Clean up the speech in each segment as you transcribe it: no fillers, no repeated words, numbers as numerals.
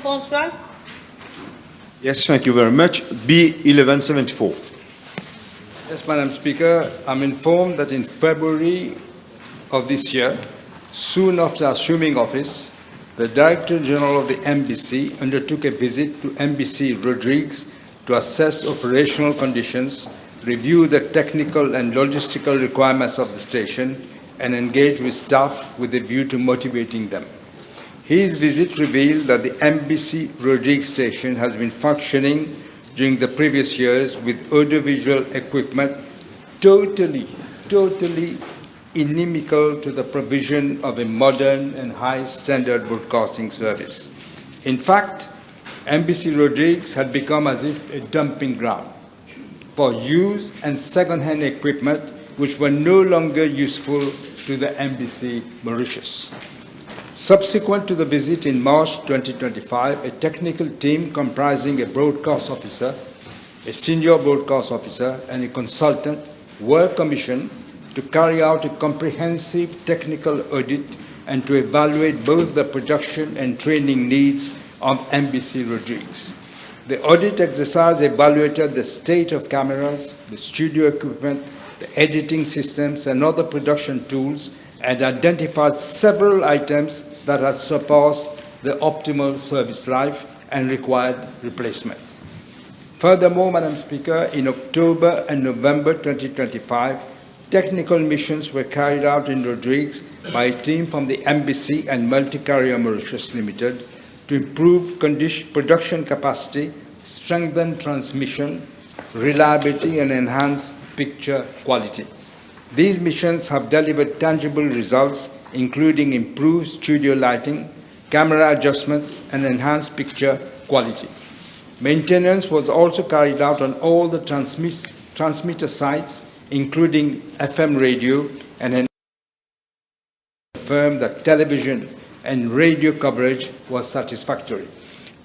François. Yes, thank you very much. B 1174. Yes, Madam Speaker, I'm informed that in February of this year, soon after assuming office, the Director General of the MBC undertook a visit to MBC Rodrigues to assess operational conditions, review the technical and logistical requirements of the station, and engage with staff with a view to motivating them. His visit revealed that the MBC Rodrigues station has been functioning during the previous years with audiovisual equipment totally inimical to the provision of a modern and high-standard broadcasting service. In fact, MBC Rodrigues had become as if a dumping ground for used and second-hand equipment which were no longer useful to the MBC Mauritius. Subsequent to the visit in March 2025, a technical team comprising a broadcast officer, a senior broadcast officer, and a consultant were commissioned to carry out a comprehensive technical audit and to evaluate both the production and training needs of MBC Rodrigues. The audit exercise evaluated the state of cameras, the studio equipment, the editing systems, and other production tools, and identified several items that had surpassed the optimal service life and required replacement. Furthermore, Madam Speaker, in October and November 2025, technical missions were carried out in Rodrigues by a team from the MBC and Multi-Carrier Mauritius Limited to improve production capacity, strengthen transmission, reliability, and enhance picture quality. These missions have delivered tangible results, including improved studio lighting, camera adjustments, and enhanced picture quality. Maintenance was also carried out on all the transmitter sites, including FM radio, and confirmed that television and radio coverage was satisfactory.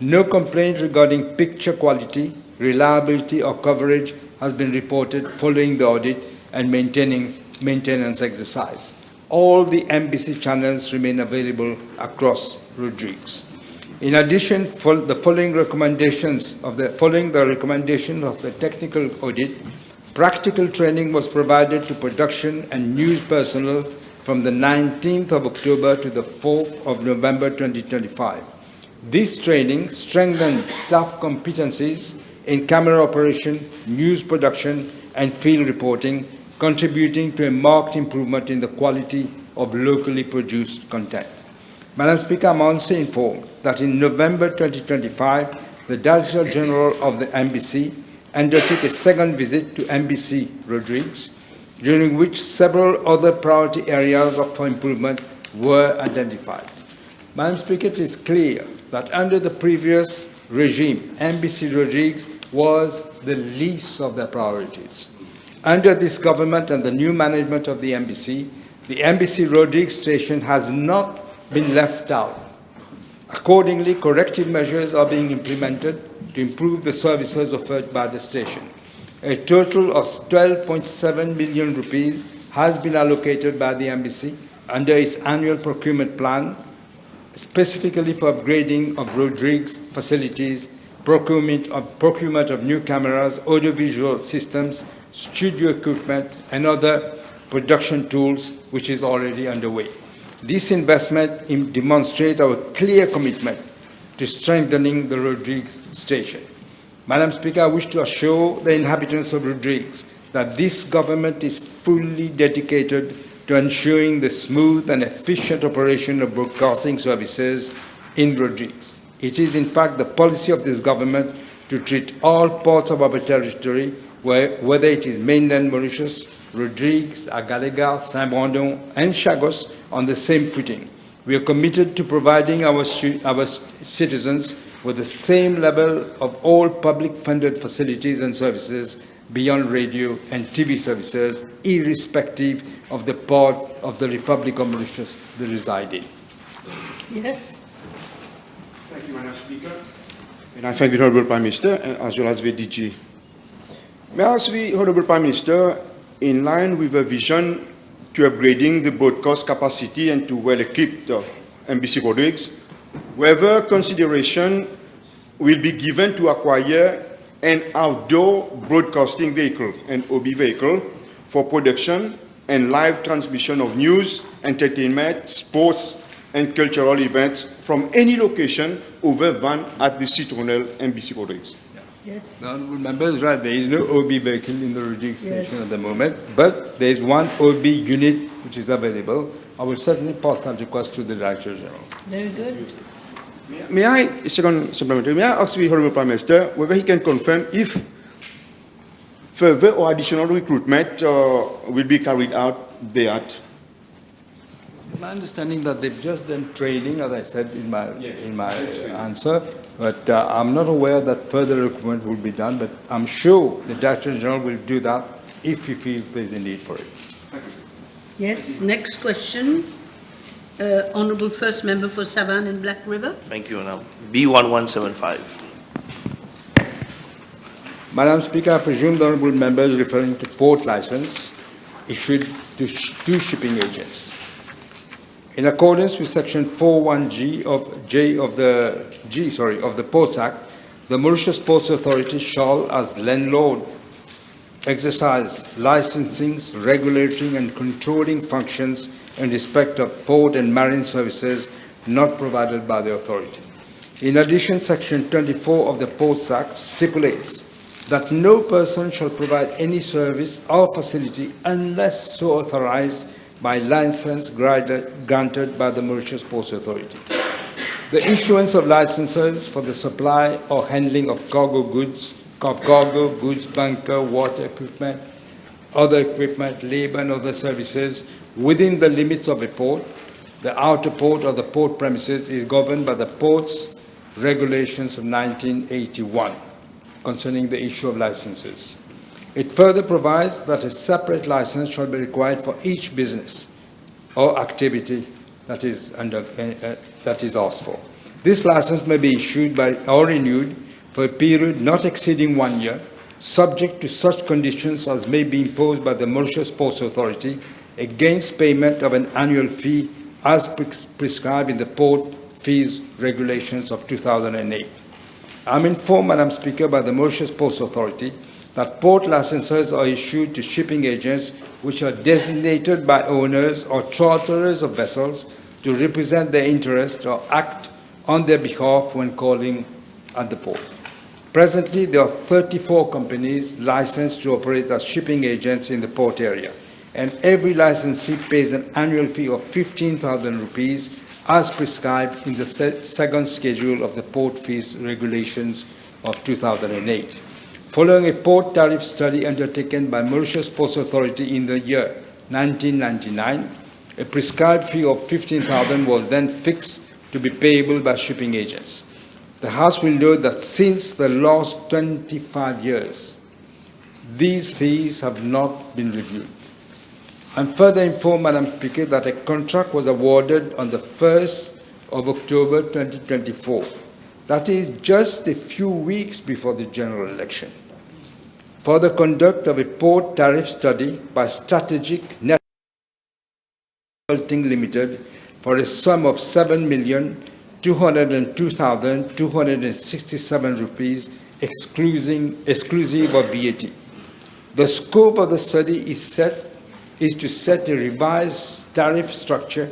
No complaint regarding picture quality, reliability, or coverage has been reported following the audit and maintenance exercise. All the MBC channels remain available across Rodrigues. In addition, following the recommendation of the technical audit, practical training was provided to production and news personnel from the 19th of October to the 4th of November 2025. This training strengthened staff competencies in camera operation, news production, and field reporting, contributing to a marked improvement in the quality of locally produced content. Madam Speaker, I'm also informed that in November 2025, the Director General of the MBC undertook a second visit to MBC Rodrigues, during which several other priority areas for improvement were identified. Madam Speaker, it is clear that under the previous regime, MBC Rodrigues was the least of their priorities. Under this government and the new management of the MBC Rodrigues station has not been left out. Accordingly, corrective measures are being implemented to improve the services offered by the station. A total of 12.7 million rupees has been allocated by the MBC under its annual procurement plan, specifically for upgrading of Rodrigues facilities, procurement of new cameras, audiovisual systems, studio equipment, and other production tools, which is already underway. This investment demonstrates our clear commitment to strengthening the Rodrigues station. Madam Speaker, I wish to assure the inhabitants of Rodrigues that this government is fully dedicated to ensuring the smooth and efficient operation of broadcasting services in Rodrigues. It is, in fact, the policy of this government to treat all parts of our territory, whether it is mainland Mauritius, Rodrigues, Agalega, Saint-Brandon, and Chagos, on the same footing. We are committed to providing our citizens with the same level of all public-funded facilities and services beyond radio and TV services, irrespective of the part of the Republic of Mauritius they reside in. Yes. Thank you, Madam Speaker. And I thank the Honourable Prime Minister as well as the DG. May I ask the Honourable Prime Minister, in line with a vision to upgrading the broadcast capacity and to well-equipped MBC Rodrigues, whether consideration will be given to acquire an outdoor broadcasting vehicle, an OB vehicle, for production and live transmission of news, entertainment, sports, and cultural events from any location other than at the Citronelle and BC Rodrigues. Yes. The honourable member is right. There is no OB vehicle in the Rodrigues station at the moment, but there is one OB unit which is available. I will certainly pass that request to the Director General. Very good. May I, second supplementary, may I ask the Honourable Prime Minister whether he can confirm if further or additional recruitment will be carried out there? My understanding that they've just done training, as I said in my answer, but I'm not aware that further recruitment will be done, but I'm sure the Director General will do that if he feels there is a need for it. Yes, next question. Honourable First Member for Savannah and Black River. Thank you, Madam. B1175. Madam Speaker, I presume the honourable member is referring to port license issued to two shipping agents. In accordance with Section 41G of the Ports Act, the Mauritius Ports Authority shall, as landlord, exercise licensing, regulating, and controlling functions in respect of port and marine services not provided by the authority. In addition, Section 24 of the Ports Act stipulates that no person shall provide any service or facility unless so authorized by license granted by the Mauritius Ports Authority. The issuance of licenses for the supply or handling of cargo goods, bunker, water equipment, other equipment, labor, and other services within the limits of a port, the outer port, or the port premises is governed by the Ports Regulations of 1981 concerning the issue of licenses. It further provides that a separate license shall be required for each business or activity that is asked for. This license may be issued or renewed for a period not exceeding 1 year, subject to such conditions as may be imposed by the Mauritius Ports Authority against payment of an annual fee as prescribed in the Port Fees Regulations of 2008. I'm informed, Madam Speaker, by the Mauritius Ports Authority that port licenses are issued to shipping agents which are designated by owners or charterers of vessels to represent their interests or act on their behalf when calling at the port. Presently, there are 34 companies licensed to operate as shipping agents in the port area, and every licensee pays an annual fee of 15,000 rupees as prescribed in the second schedule of the Port Fees Regulations of 2008. Following a port tariff study undertaken by Mauritius Ports Authority in the year 1999, a prescribed fee of 15,000 was then fixed to be payable by shipping agents. The House will note that since the last 25 years, these fees have not been reviewed. I'm further informed, Madam Speaker, that a contract was awarded on the 1st of October 2024. That is just a few weeks before the general election, for the conduct of a port tariff study by Strategic Net Consulting Limited for a sum of 7,202,267 rupees exclusive of VAT. The scope of the study is to set a revised tariff structure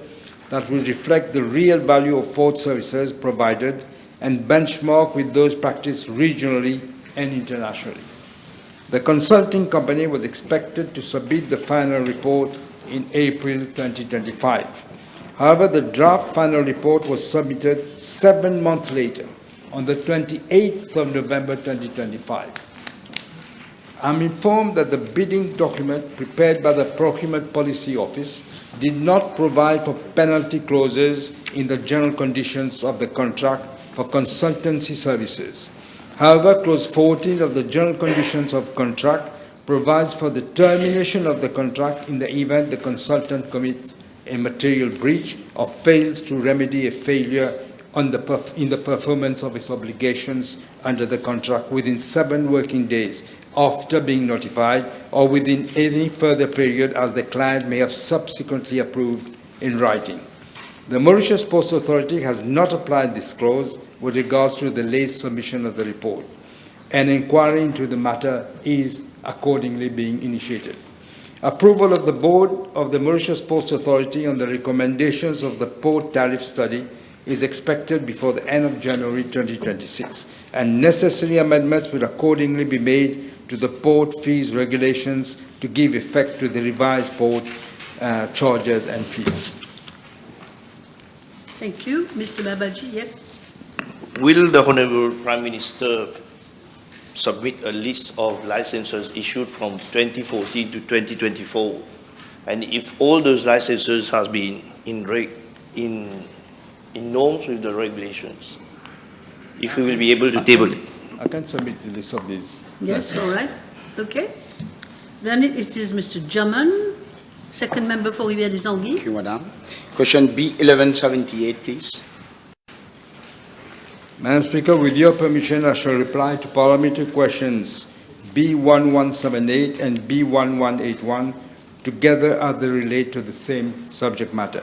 that will reflect the real value of port services provided and benchmark with those practiced regionally and internationally. The consulting company was expected to submit the final report in April 2025. However, the draft final report was submitted 7 months later, on the 28th of November 2025. I'm informed that the bidding document prepared by the Procurement Policy Office did not provide for penalty clauses in the general conditions of the contract for consultancy services. However, Clause 14 of the General Conditions of Contract provides for the termination of the contract in the event the consultant commits a material breach or fails to remedy a failure in the performance of its obligations under the contract within 7 working days after being notified, or within any further period as the client may have subsequently approved in writing. The Mauritius Post Authority has not applied this clause with regards to the late submission of the report. An inquiry into the matter is accordingly being initiated. Approval of the Board of the Mauritius Post Authority on the recommendations of the port tariff study is expected before the end of January 2026, and necessary amendments will accordingly be made to the port fees regulations to give effect to the revised port charges and fees. Thank you. Mr. Babaji, yes? Will the Honorable Prime Minister submit a list of licenses issued from 2014 to 2024? And if all those licenses has been in norms with the regulations, if we will be able to table it? I can submit the list of these. Yes, all right. Okay. Then it is Mr. Jaman, second member for Rivière des Anguilles. Thank you, Madam. Question B1178, please. Madam Speaker, with your permission, I shall reply to parliamentary questions B1178 and B1181 together as they relate to the same subject matter.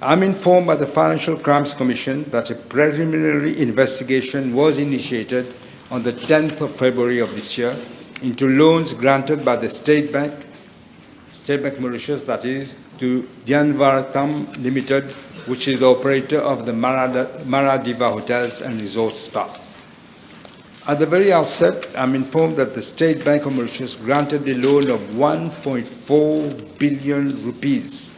I'm informed by the Financial Crimes Commission that a preliminary investigation was initiated on the 10th of February of this year into loans granted by the State Bank Mauritius, that is, to Dianvartam Limited, which is the operator of the Maradiva Hotels and Resorts Spa. At the very outset, I'm informed that the State Bank of Mauritius granted a loan of 1.4 billion rupees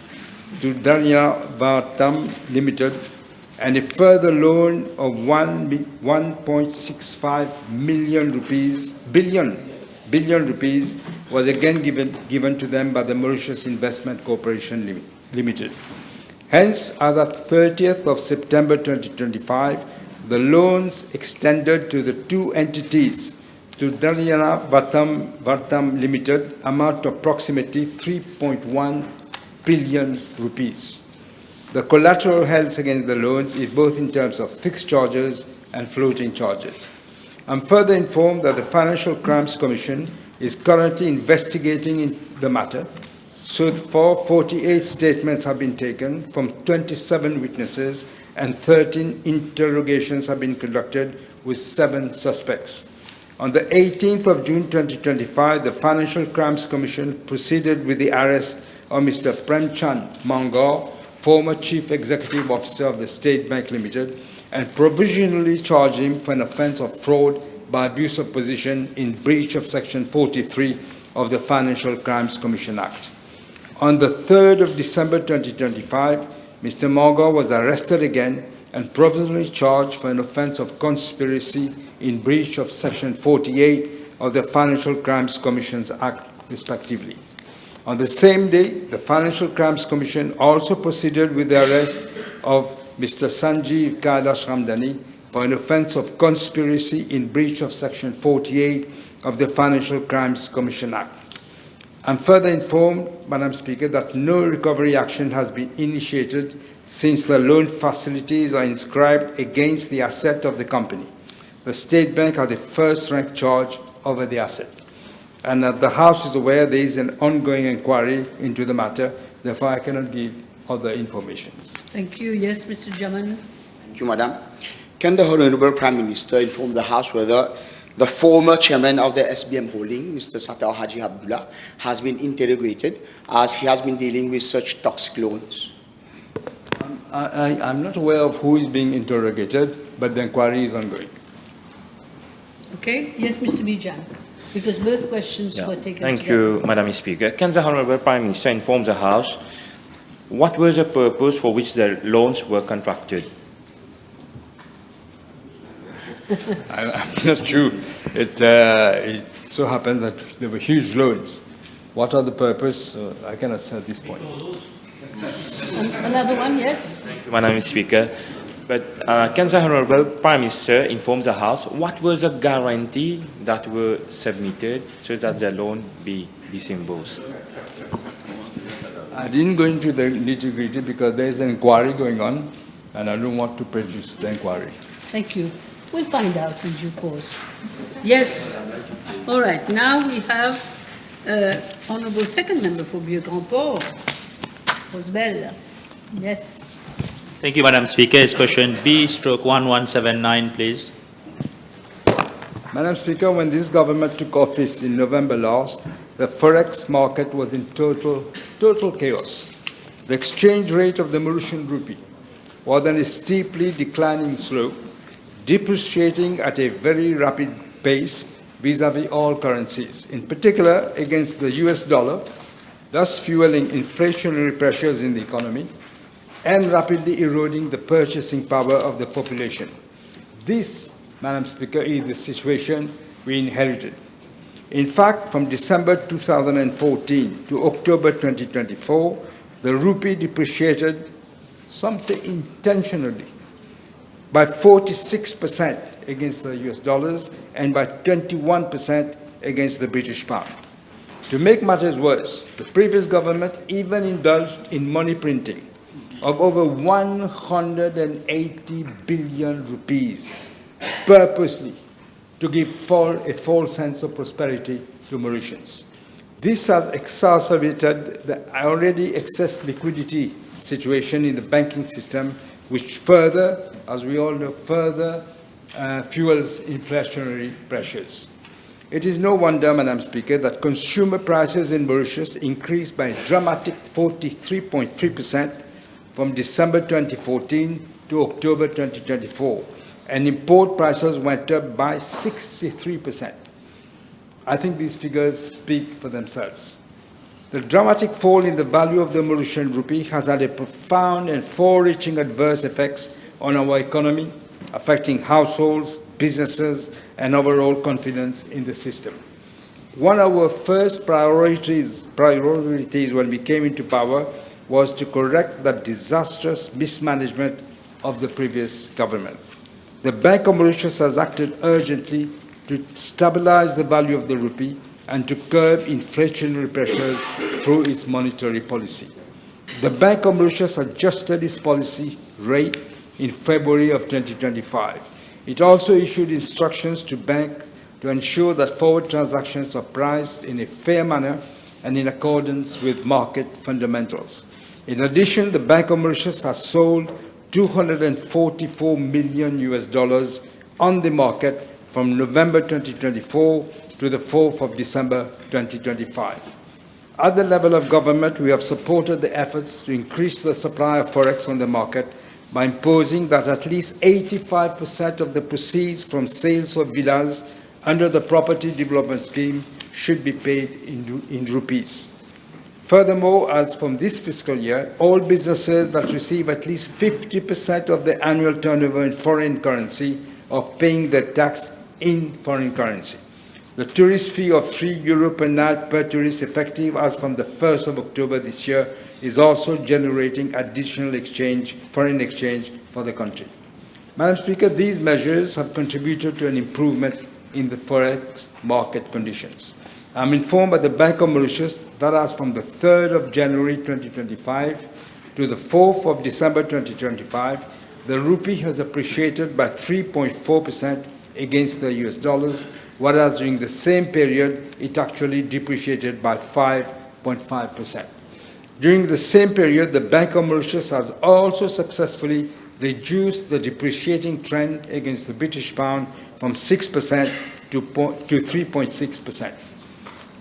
to Dianvartam Limited, and a further loan of 1.65 billion rupees was again given to them by the Mauritius Investment Corporation Limited. Hence, as at 30th of September 2025, the loans extended to the two entities to Dianvartam Limited amount to approximately 3.1 billion rupees. The collateral held against the loans is both in terms of fixed charges and floating charges. I'm further informed that the Financial Crimes Commission is currently investigating the matter. So far, 48 statements have been taken from 27 witnesses and 13 interrogations have been conducted with 7 suspects. On the 18th of June 2025, the Financial Crimes Commission proceeded with the arrest of Mr. Premchand Mangar, former Chief Executive Officer of the State Bank Limited, and provisionally charged him for an offence of fraud by abuse of position in breach of Section 43 of the Financial Crimes Commission Act. On the 3rd of December 2025, Mr. Mangar was arrested again and provisionally charged for an offence of conspiracy in breach of Section 48 of the Financial Crimes Commissions Act, respectively. On the same day, the Financial Crimes Commission also proceeded with the arrest of Mr. Sanjeev Kailash Ramdani for an offence of conspiracy in breach of Section 48 of the Financial Crimes Commission Act. I'm further informed, Madam Speaker, that no recovery action has been initiated since the loan facilities are inscribed against the asset of the company. The State Bank had the first-rank charge over the asset. And the House is aware there is an ongoing inquiry into the matter. Therefore, I cannot give other information. Thank you. Yes, Mr. Jaman. Thank you, Madam. Can the Honorable Prime Minister inform the House whether the former chairman of the SBM Holding, Mr. Satar Haji Abdullah, has been interrogated as he has been dealing with such toxic loans? I'm not aware of who is being interrogated, but the inquiry is ongoing. Okay. Yes, Mr. Bijan. Because both questions were taken Thank together. you, Madam Speaker. Can the Honourable Prime Minister inform the House what was the purpose for which the loans were contracted? I'm not sure. It so happened that there were huge loans. What are the purpose? I cannot say at this point. Another one, yes? Thank you, Madam Speaker. But can the Honourable Prime Minister inform the House what was the guarantee that were submitted so that the loan be disbursed? I didn't go into the nitty-gritty because there is an inquiry going on, and I don't want to prejudice the inquiry. Thank you. We'll find out in due course. Yes. All right. Now we have Honourable Second Member for Vieux Grand Port, Rosebelle. Yes. Thank you, Madam Speaker. Is question B/1179, please. Madam Speaker, when this government took office in November last, the forex market was in total chaos. The exchange rate of the Mauritian rupee was on a steeply declining slope, depreciating at a very rapid pace vis-à-vis all currencies, in particular against the US dollar, thus fueling inflationary pressures in the economy and rapidly eroding the purchasing power of the population. This, Madam Speaker, is the situation we inherited. In fact, from December 2014 to October 2024, the rupee depreciated, some say intentionally, by 46% against the US dollars and by 21% against the British pound. To make matters worse, the previous government even indulged in money printing of over 180 billion rupees purposely to give a false sense of prosperity to Mauritians. This has exacerbated the already excess liquidity situation in the banking system, which further, as we all know, fuels inflationary pressures. It is no wonder, Madam Speaker, that consumer prices in Mauritius increased by a dramatic 43.3% from December 2014 to October 2024, and import prices went up by 63%. I think these figures speak for themselves. The dramatic fall in the value of the Mauritian rupee has had a profound and far-reaching adverse effects on our economy, affecting households, businesses, and overall confidence in the system. One of our first priorities when we came into power was to correct the disastrous mismanagement of the previous government. The Bank of Mauritius has acted urgently to stabilize the value of the rupee and to curb inflationary pressures through its monetary policy. The Bank of Mauritius adjusted its policy rate in February of 2025. It also issued instructions to banks to ensure that forward transactions are priced in a fair manner and in accordance with market fundamentals. In addition, the Bank of Mauritius has sold $244 million on the market from November 2024 to the 4th of December 2025. At the level of government, we have supported the efforts to increase the supply of forex on the market by imposing that at least 85% of the proceeds from sales of villas under the Property Development Scheme should be paid in rupees. Furthermore, as from this fiscal year, all businesses that receive at least 50% of their annual turnover in foreign currency are paying their tax in foreign currency. The tourist fee of €3 per night per tourist, effective as from the 1st of October this year, is also generating additional foreign exchange for the country. Madam Speaker, these measures have contributed to an improvement in the forex market conditions. I'm informed by the Bank of Mauritius that as from the 3rd of January 2025 to the 4th of December 2025, the rupee has appreciated by 3.4% against the US dollars, whereas during the same period, it actually depreciated by 5.5%. During the same period, the Bank of Mauritius has also successfully reduced the depreciating trend against the British pound from 6% to 3.6%.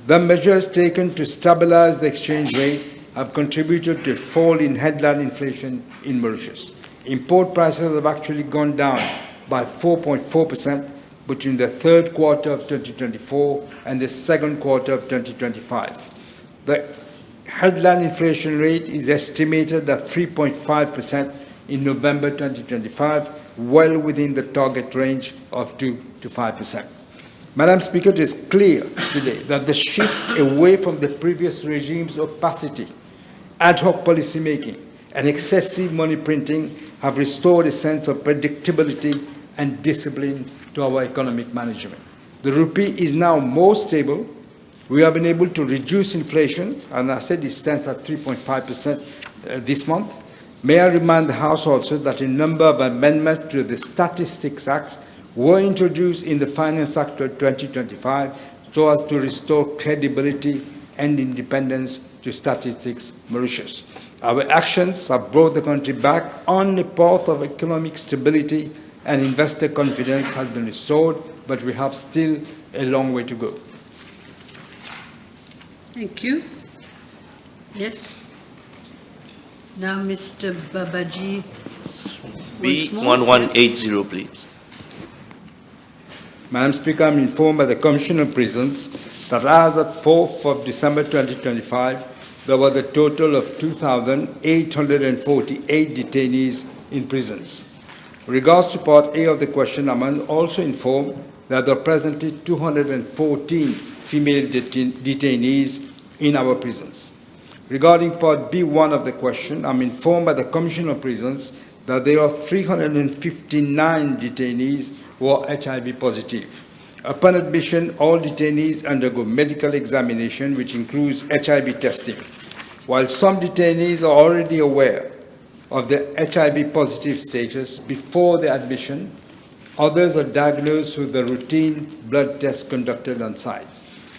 The measures taken to stabilize the exchange rate have contributed to a fall in headline inflation in Mauritius. Import prices have actually gone down by 4.4% between the third quarter of 2024 and the second quarter of 2025. The headline inflation rate is estimated at 3.5% in November 2025, well within the target range of 2 to 5%. Madam Speaker, it is clear today that the shift away from the previous regime's opacity, ad hoc policy making, and excessive money printing have restored a sense of predictability and discipline to our economic management. The rupee is now more stable. We have been able to reduce inflation, and I said it stands at 3.5% this month. May I remind the House also that a number of amendments to the Statistics Act were introduced in the Finance Act of 2025 so as to restore credibility and independence to Statistics Mauritius. Our actions have brought the country back on the path of economic stability, and investor confidence has been restored, but we have still a long way to go. Thank you. Yes. Now, Mr. Babaji. B1180, please. Madam Speaker, I'm informed by the Commission on Prisons that as at 4th of December 2025, there was a total of 2,848 detainees in prisons. In regards to Part A of the question, I'm also informed that there are presently 214 female detainees in our prisons. Regarding Part B1 of the question, I'm informed by the Commission on Prisons that there are 359 detainees who are HIV positive. Upon admission, all detainees undergo medical examination, which includes HIV testing. While some detainees are already aware of their HIV positive status before their admission, others are diagnosed with the routine blood test conducted on site.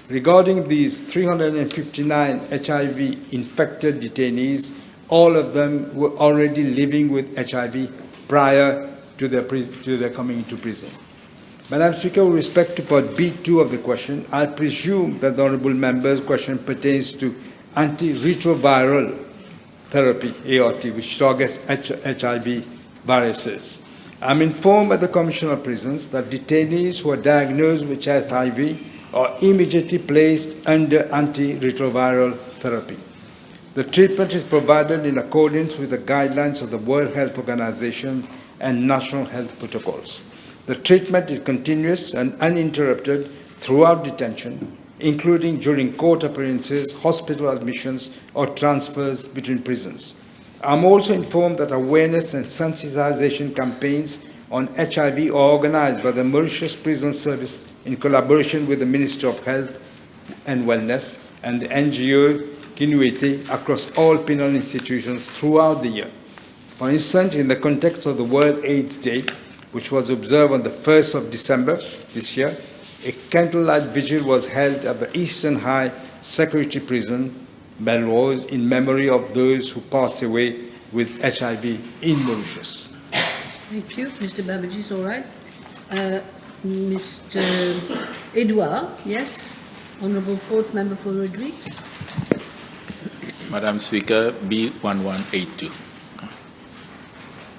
Regarding these 359 HIV-infected detainees, all of them were already living with HIV prior to their coming into prison. Madam Speaker, with respect to Part B2 of the question, I presume that the Honourable Member's question pertains to antiretroviral therapy, ART, which targets HIV viruses. I'm informed by the Commission on Prisons that detainees who are diagnosed with HIV are immediately placed under antiretroviral therapy. The treatment is provided in accordance with the guidelines of the World Health Organization and national health protocols. The treatment is continuous and uninterrupted throughout detention, including during court appearances, hospital admissions, or transfers between prisons. I'm also informed that awareness and sensitization campaigns on HIV are organized by the Mauritius Prison Service in collaboration with the Ministry of Health and Wellness and the NGO Kinuete across all penal institutions throughout the year. For instance, in the context of the World AIDS Day, which was observed on the 1st of December this year, a candlelight vigil was held at the Eastern High Security Prison, Melrose, in memory of those who passed away with HIV in Mauritius. Thank you. Mr. Babaji is all right. Mr. Edouard, yes. Honourable Fourth Member for Rodrigues. Madam Speaker, B1182.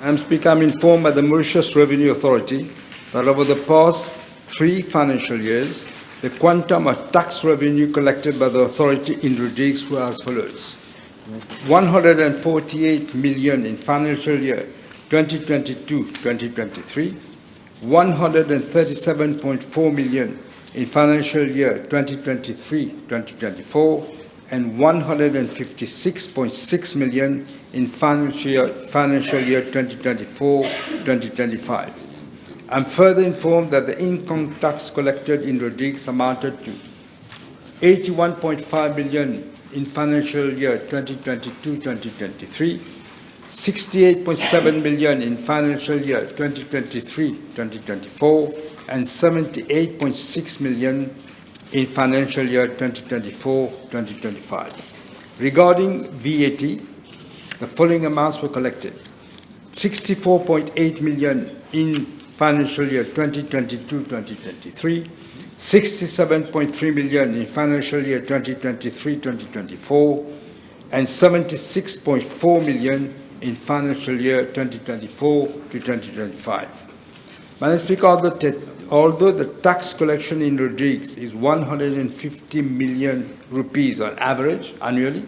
Madam Speaker, I'm informed by the Mauritius Revenue Authority that over the past 3 financial years, the quantum of tax revenue collected by the authority in Rodrigues were as follows: 148 million in financial year 2022-2023, 137.4 million in financial year 2023-2024, and 156.6 million in financial year 2024-2025. I'm further informed that the income tax collected in Rodrigues amounted to 81.5 million in financial year 2022-2023, 68.7 million in financial year 2023-2024, and 78.6 million in financial year 2024-2025. Regarding VAT, the following amounts were collected: 64.8 million in financial year 2022-2023, 67.3 million in financial year 2023-2024, and 76.4 million in financial year 2024-2025. Madam Speaker, although the tax collection in Rodrigues is 150 million rupees on average annually,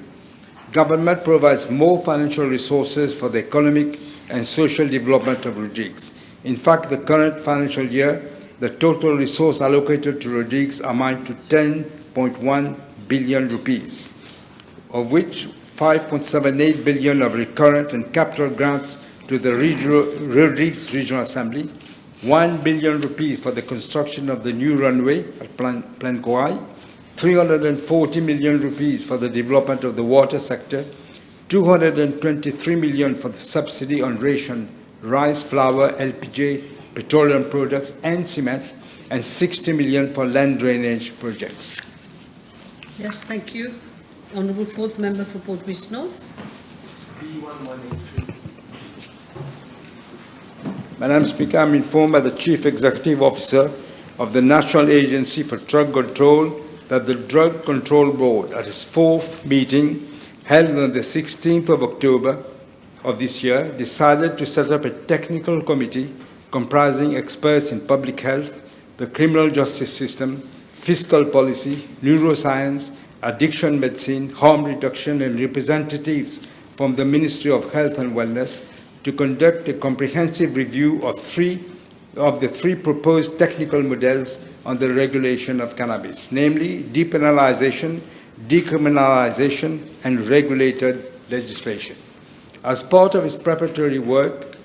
government provides more financial resources for the economic and social development of Rodrigues. In fact, the current financial year, the total resource allocated to Rodrigues amount to 10.1 billion rupees, of which 5.78 billion of recurrent and capital grants to the Rodrigues Regional Assembly, 1 billion rupees for the construction of the new runway at Plancoai, 340 million rupees for the development of the water sector, 223 million for the subsidy on ration, rice, flour, LPG, petroleum products, and cement, and 60 million for land drainage projects. Yes, thank you. Honourable Fourth Member for Port Louis North. Madam Speaker, I'm informed by the Chief Executive Officer of the National Agency for Drug Control that the Drug Control Board, at its 4th meeting held on the 16th of October of this year, decided to set up a technical committee comprising experts in public health, the criminal justice system, fiscal policy, neuroscience, addiction medicine, harm reduction, and representatives from the Ministry of Health and Wellness to conduct a comprehensive review of the three proposed technical models on the regulation of cannabis, namely depenalization, decriminalization, and regulated legislation. As part of its preparatory work,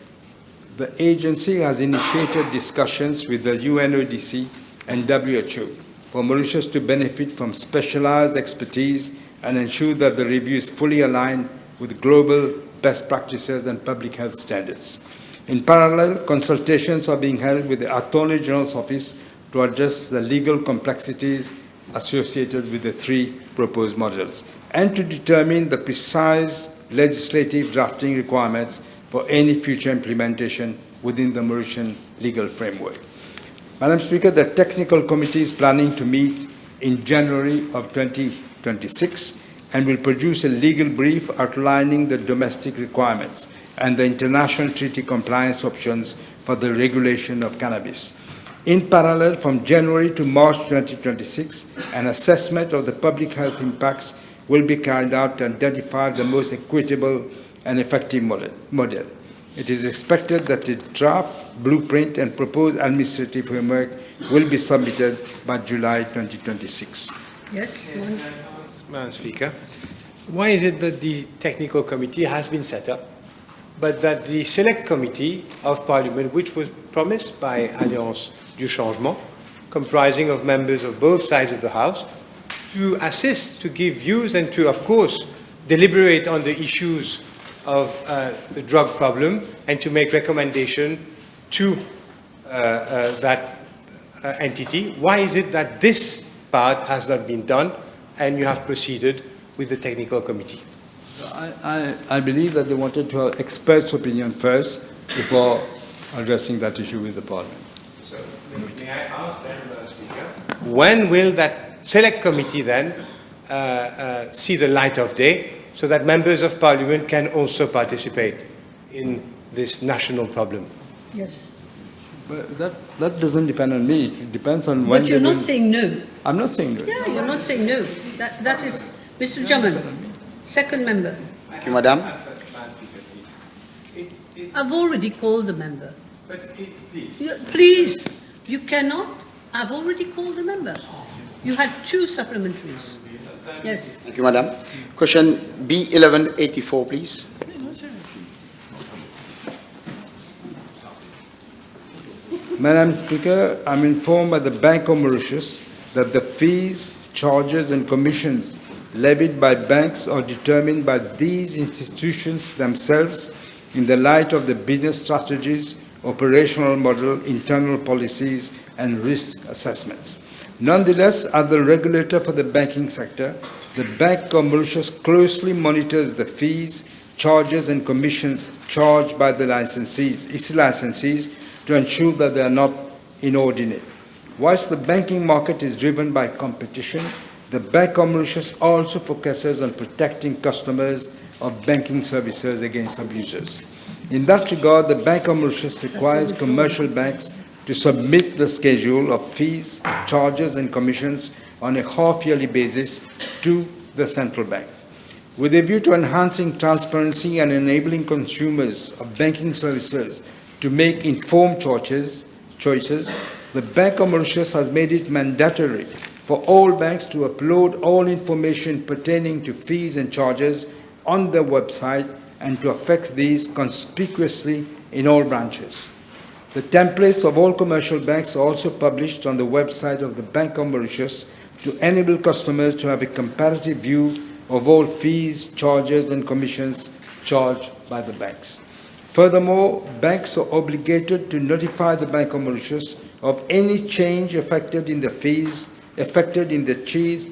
the agency has initiated discussions with the UNODC and WHO for Mauritius to benefit from specialized expertise and ensure that the review is fully aligned with global best practices and public health standards. In parallel, consultations are being held with the Attorney General's Office to address the legal complexities associated with the three proposed models and to determine the precise legislative drafting requirements for any future implementation within the Mauritian legal framework. Madam Speaker, the technical committee is planning to meet in January of 2026 and will produce a legal brief outlining the domestic requirements and the international treaty compliance options for the regulation of cannabis. In parallel, from January to March 2026, an assessment of the public health impacts will be carried out to identify the most equitable and effective model. It is expected that the draft blueprint and proposed administrative framework will be submitted by July 2026. Yes. Madam Speaker, why is it that the technical committee has been set up, but that the select committee of Parliament, which was promised by Alliance du Changement, comprising of members of both sides of the House, to assist, to give views, and to, of course, deliberate on the issues of the drug problem and to make recommendation to that entity? Why is it that this part has not been done and you have proceeded with the technical committee? I believe that they wanted to have experts' opinion first before addressing that issue with the Parliament. So, may I ask then, Madam Speaker, when will that select committee then see the light of day so that members of Parliament can also participate in this national problem? Yes. But that doesn't depend on me. It depends on when. But you're not saying no. I'm not saying no. Yeah, you're not saying no. That is Mr. Jaman, second member. Thank you, Madam. I've already called the member. But please. Please, you cannot. I've already called the member. You had two supplementaries. Yes. Thank you, Madam. Question B1184, please. Madam Speaker, I'm informed by the Bank of Mauritius that the fees, charges, and commissions levied by banks are determined by these institutions themselves in the light of the business strategies, operational model, internal policies, and risk assessments. Nonetheless, as the regulator for the banking sector, the Bank of Mauritius closely monitors the fees, charges, and commissions charged by the its licensees to ensure that they are not inordinate. Whilst the banking market is driven by competition, the Bank of Mauritius also focuses on protecting customers of banking services against abusers. In that regard, the Bank of Mauritius requires commercial banks to submit the schedule of fees, charges, and commissions on a half-yearly basis to the central bank. With a view to enhancing transparency and enabling consumers of banking services to make informed choices, the Bank of Mauritius has made it mandatory for all banks to upload all information pertaining to fees and charges on their website and to affix these conspicuously in all branches. The templates of all commercial banks are also published on the website of the Bank of Mauritius to enable customers to have a comparative view of all fees, charges, and commissions charged by the banks. Furthermore, banks are obligated to notify the Bank of Mauritius of any change affected in the fees,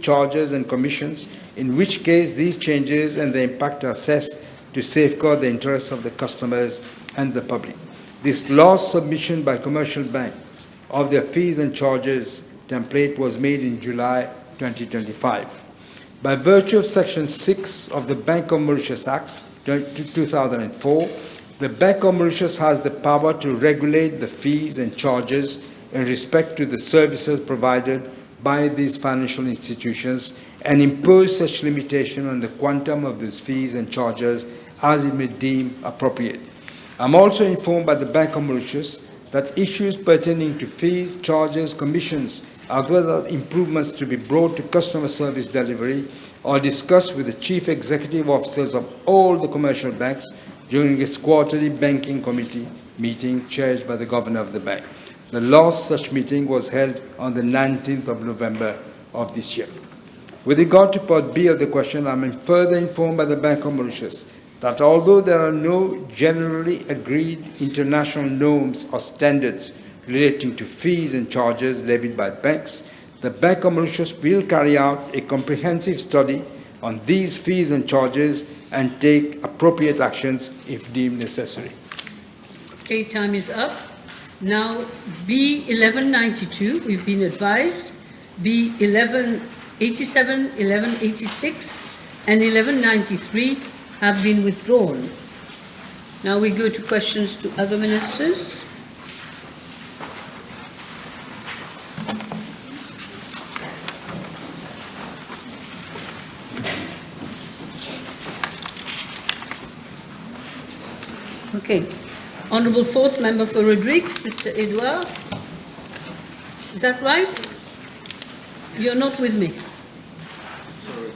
charges, and commissions, in which case these changes and the impact are assessed to safeguard the interests of the customers and the public. This last submission by commercial banks of their fees and charges template was made in July 2025. By virtue of Section 6 of the Bank of Mauritius Act 2004, the Bank of Mauritius has the power to regulate the fees and charges in respect to the services provided by these financial institutions and impose such limitation on the quantum of these fees and charges as it may deem appropriate. I'm also informed by the Bank of Mauritius that issues pertaining to fees, charges, commissions, as well as improvements to be brought to customer service delivery are discussed with the chief executive officers of all the commercial banks during its quarterly banking committee meeting chaired by the governor of the bank. The last such meeting was held on the 19th of November of this year. With regard to Part B of the question, I am further informed by the Bank of Mauritius that although there are no generally agreed international norms or standards relating to fees and charges levied by banks, the Bank of Mauritius will carry out a comprehensive study on these fees and charges and take appropriate actions if deemed necessary. Okay, time is up. Now, B 1192, we've been advised. B 1187, 1186, and 1193 have been withdrawn. Now we go to questions to other ministers. Okay. Honourable Fourth Member for Rodrigues, Mr. Edouard. Is that right? Yes. You're not with me. Sorry.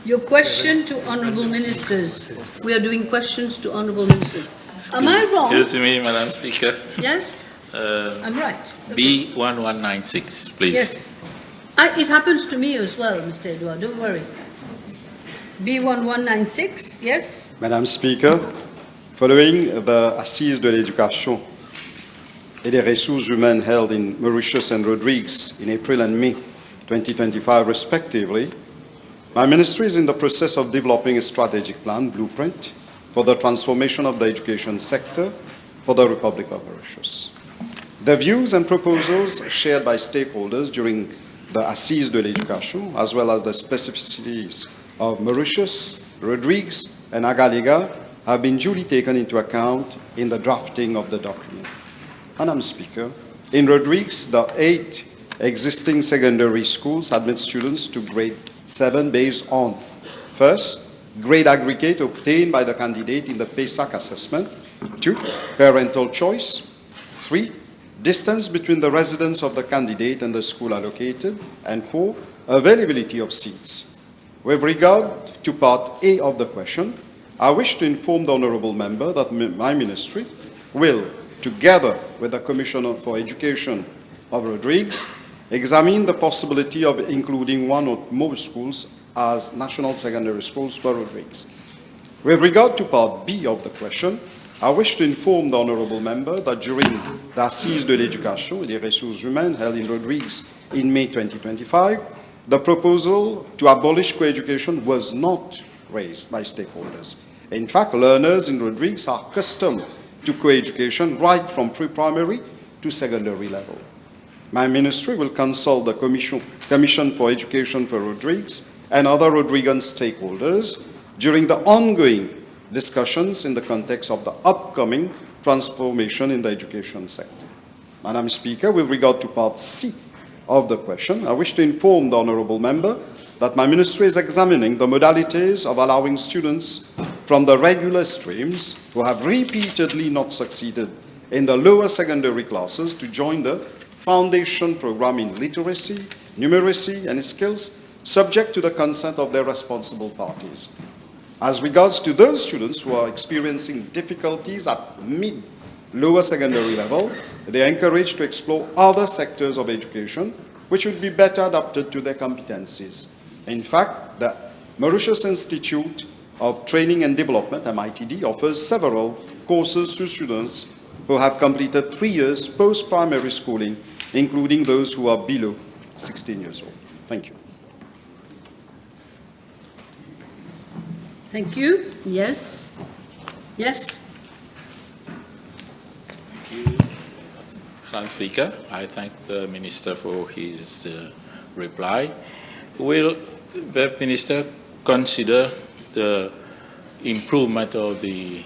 Your question to Honourable Ministers. We are doing questions to Honourable Ministers. Am I wrong? Excuse me, Madam Speaker. Yes? I'm right. Okay. B1196, please. Yes. It happens to me as well, Mr. Edouard, don't worry. B1196, yes? Madam Speaker, following the Assises de l'Éducation et des Ressources Humaines held in Mauritius and Rodrigues in April and May 2025 respectively, my ministry is in the process of developing a strategic plan, blueprint, for the transformation of the education sector for the Republic of Mauritius. The views and proposals shared by stakeholders during the Assises de l'Éducation, as well as the specificities of Mauritius, Rodrigues, and Agalega, have been duly taken into account in the drafting of the document. Madam Speaker, in Rodrigues, the 8 existing secondary schools admit students to grade 7 based on, first, grade aggregate obtained by the candidate in the PESAC assessment, 2, parental choice, 3, distance between the residence of the candidate and the school allocated, and 4, availability of seats. With regard to Part A of the question, I wish to inform the Honourable Member that my ministry will, together with the Commissioner for Education of Rodrigues, examine the possibility of including one or more schools as national secondary schools for Rodrigues. With regard to Part B of the question, I wish to inform the Honourable Member that during the Assises de l'Éducation et des Ressources Humaines held in Rodrigues in May 2025, the proposal to abolish co-education was not raised by stakeholders. In fact, learners in Rodrigues are accustomed to co-education right from pre-primary to secondary level. My ministry will consult the Commission for Education for Rodrigues and other Rodriguan stakeholders during the ongoing discussions in the context of the upcoming transformation in the education sector. Madam Speaker, with regard to Part C of the question, I wish to inform the Honourable Member that my ministry is examining the modalities of allowing students from the regular streams who have repeatedly not succeeded in the lower secondary classes to join the foundation program in literacy, numeracy, and skills, subject to the consent of their responsible parties. As regards to those students who are experiencing difficulties at mid-lower secondary level, they are encouraged to explore other sectors of education which would be better adapted to their competencies. In fact, the Mauritius Institute of Training and Development, MITD, offers several courses to students who have completed 3 years post-primary schooling, including those who are below 16 years old. Thank you. Thank you. Yes. Yes. Madam Speaker, I thank the Minister for his reply. Will the Minister consider the improvement of the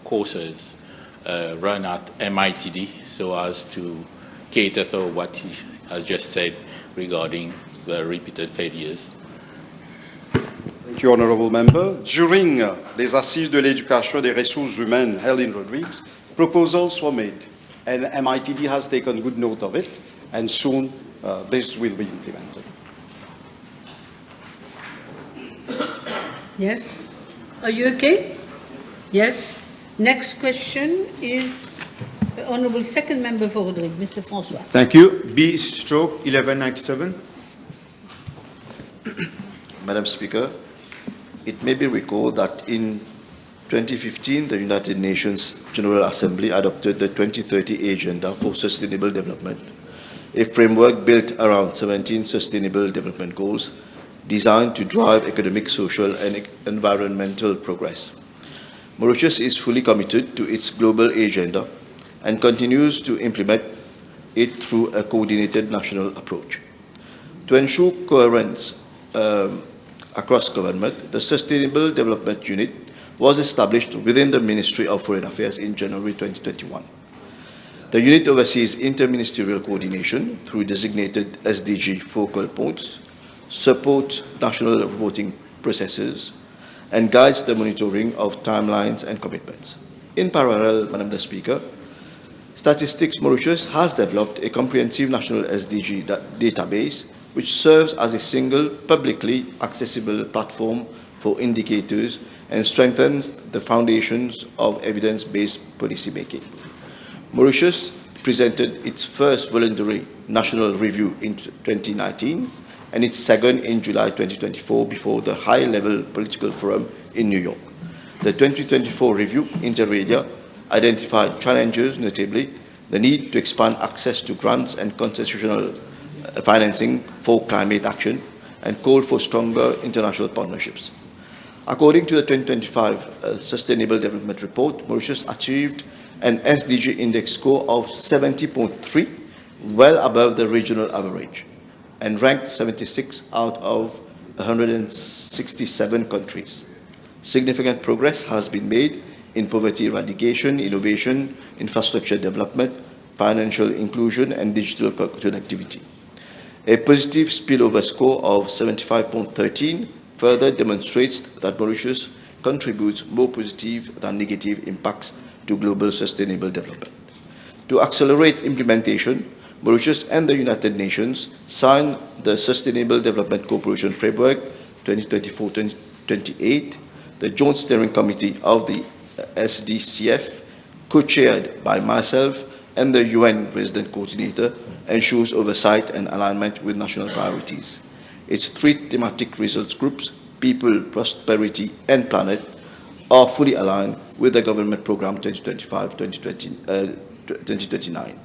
courses run at MITD so as to cater for what he has just said regarding the repeated failures? Thank you, Honourable Member. During les Assises de l'éducation et des ressources humaines held in Rodrigues, proposals were made, and MITD has taken good note of it, and soon this will be implemented. Yes. Are you okay? Yes. Next question is the Honourable Second Member for Rodrigues, Mr. François. Thank you. B/1197. Madam Speaker, it may be recalled that in 2015, the United Nations General Assembly adopted the 2030 Agenda for Sustainable Development, a framework built around 17 Sustainable Development Goals designed to drive economic, social, and environmental progress. Mauritius is fully committed to its global agenda and continues to implement it through a coordinated national approach. To ensure coherence across government, the Sustainable Development Unit was established within the Ministry of Foreign Affairs in January 2021. The unit oversees interministerial coordination through designated SDG focal points, supports national reporting processes, and guides the monitoring of timelines and commitments. In parallel, Madam the Speaker, Statistics Mauritius has developed a comprehensive national SDG database which serves as a single publicly accessible platform for indicators and strengthens the foundations of evidence-based policymaking. Mauritius presented its first voluntary national review in 2019 and its second in July 2024 before the high-level political forum in New York. The 2024 review, inter alia, identified challenges, notably the need to expand access to grants and concessional financing for climate action, and called for stronger international partnerships. According to the 2025 Sustainable Development Report, Mauritius achieved an SDG index score of 70.3, well above the regional average, and ranked 76 out of 167 countries. Significant progress has been made in poverty eradication, innovation, infrastructure development, financial inclusion, and digital connectivity. A positive spillover score of 75.13 further demonstrates that Mauritius contributes more positive than negative impacts to global sustainable development. To accelerate implementation, Mauritius and the United Nations signed the Sustainable Development Cooperation Framework 2024-2028. The Joint Steering Committee of the SDCF, co-chaired by myself and the UN Resident Coordinator, ensures oversight and alignment with national priorities. Its three thematic results groups, people, prosperity, and planet, are fully aligned with the Government Programme 2025-2029.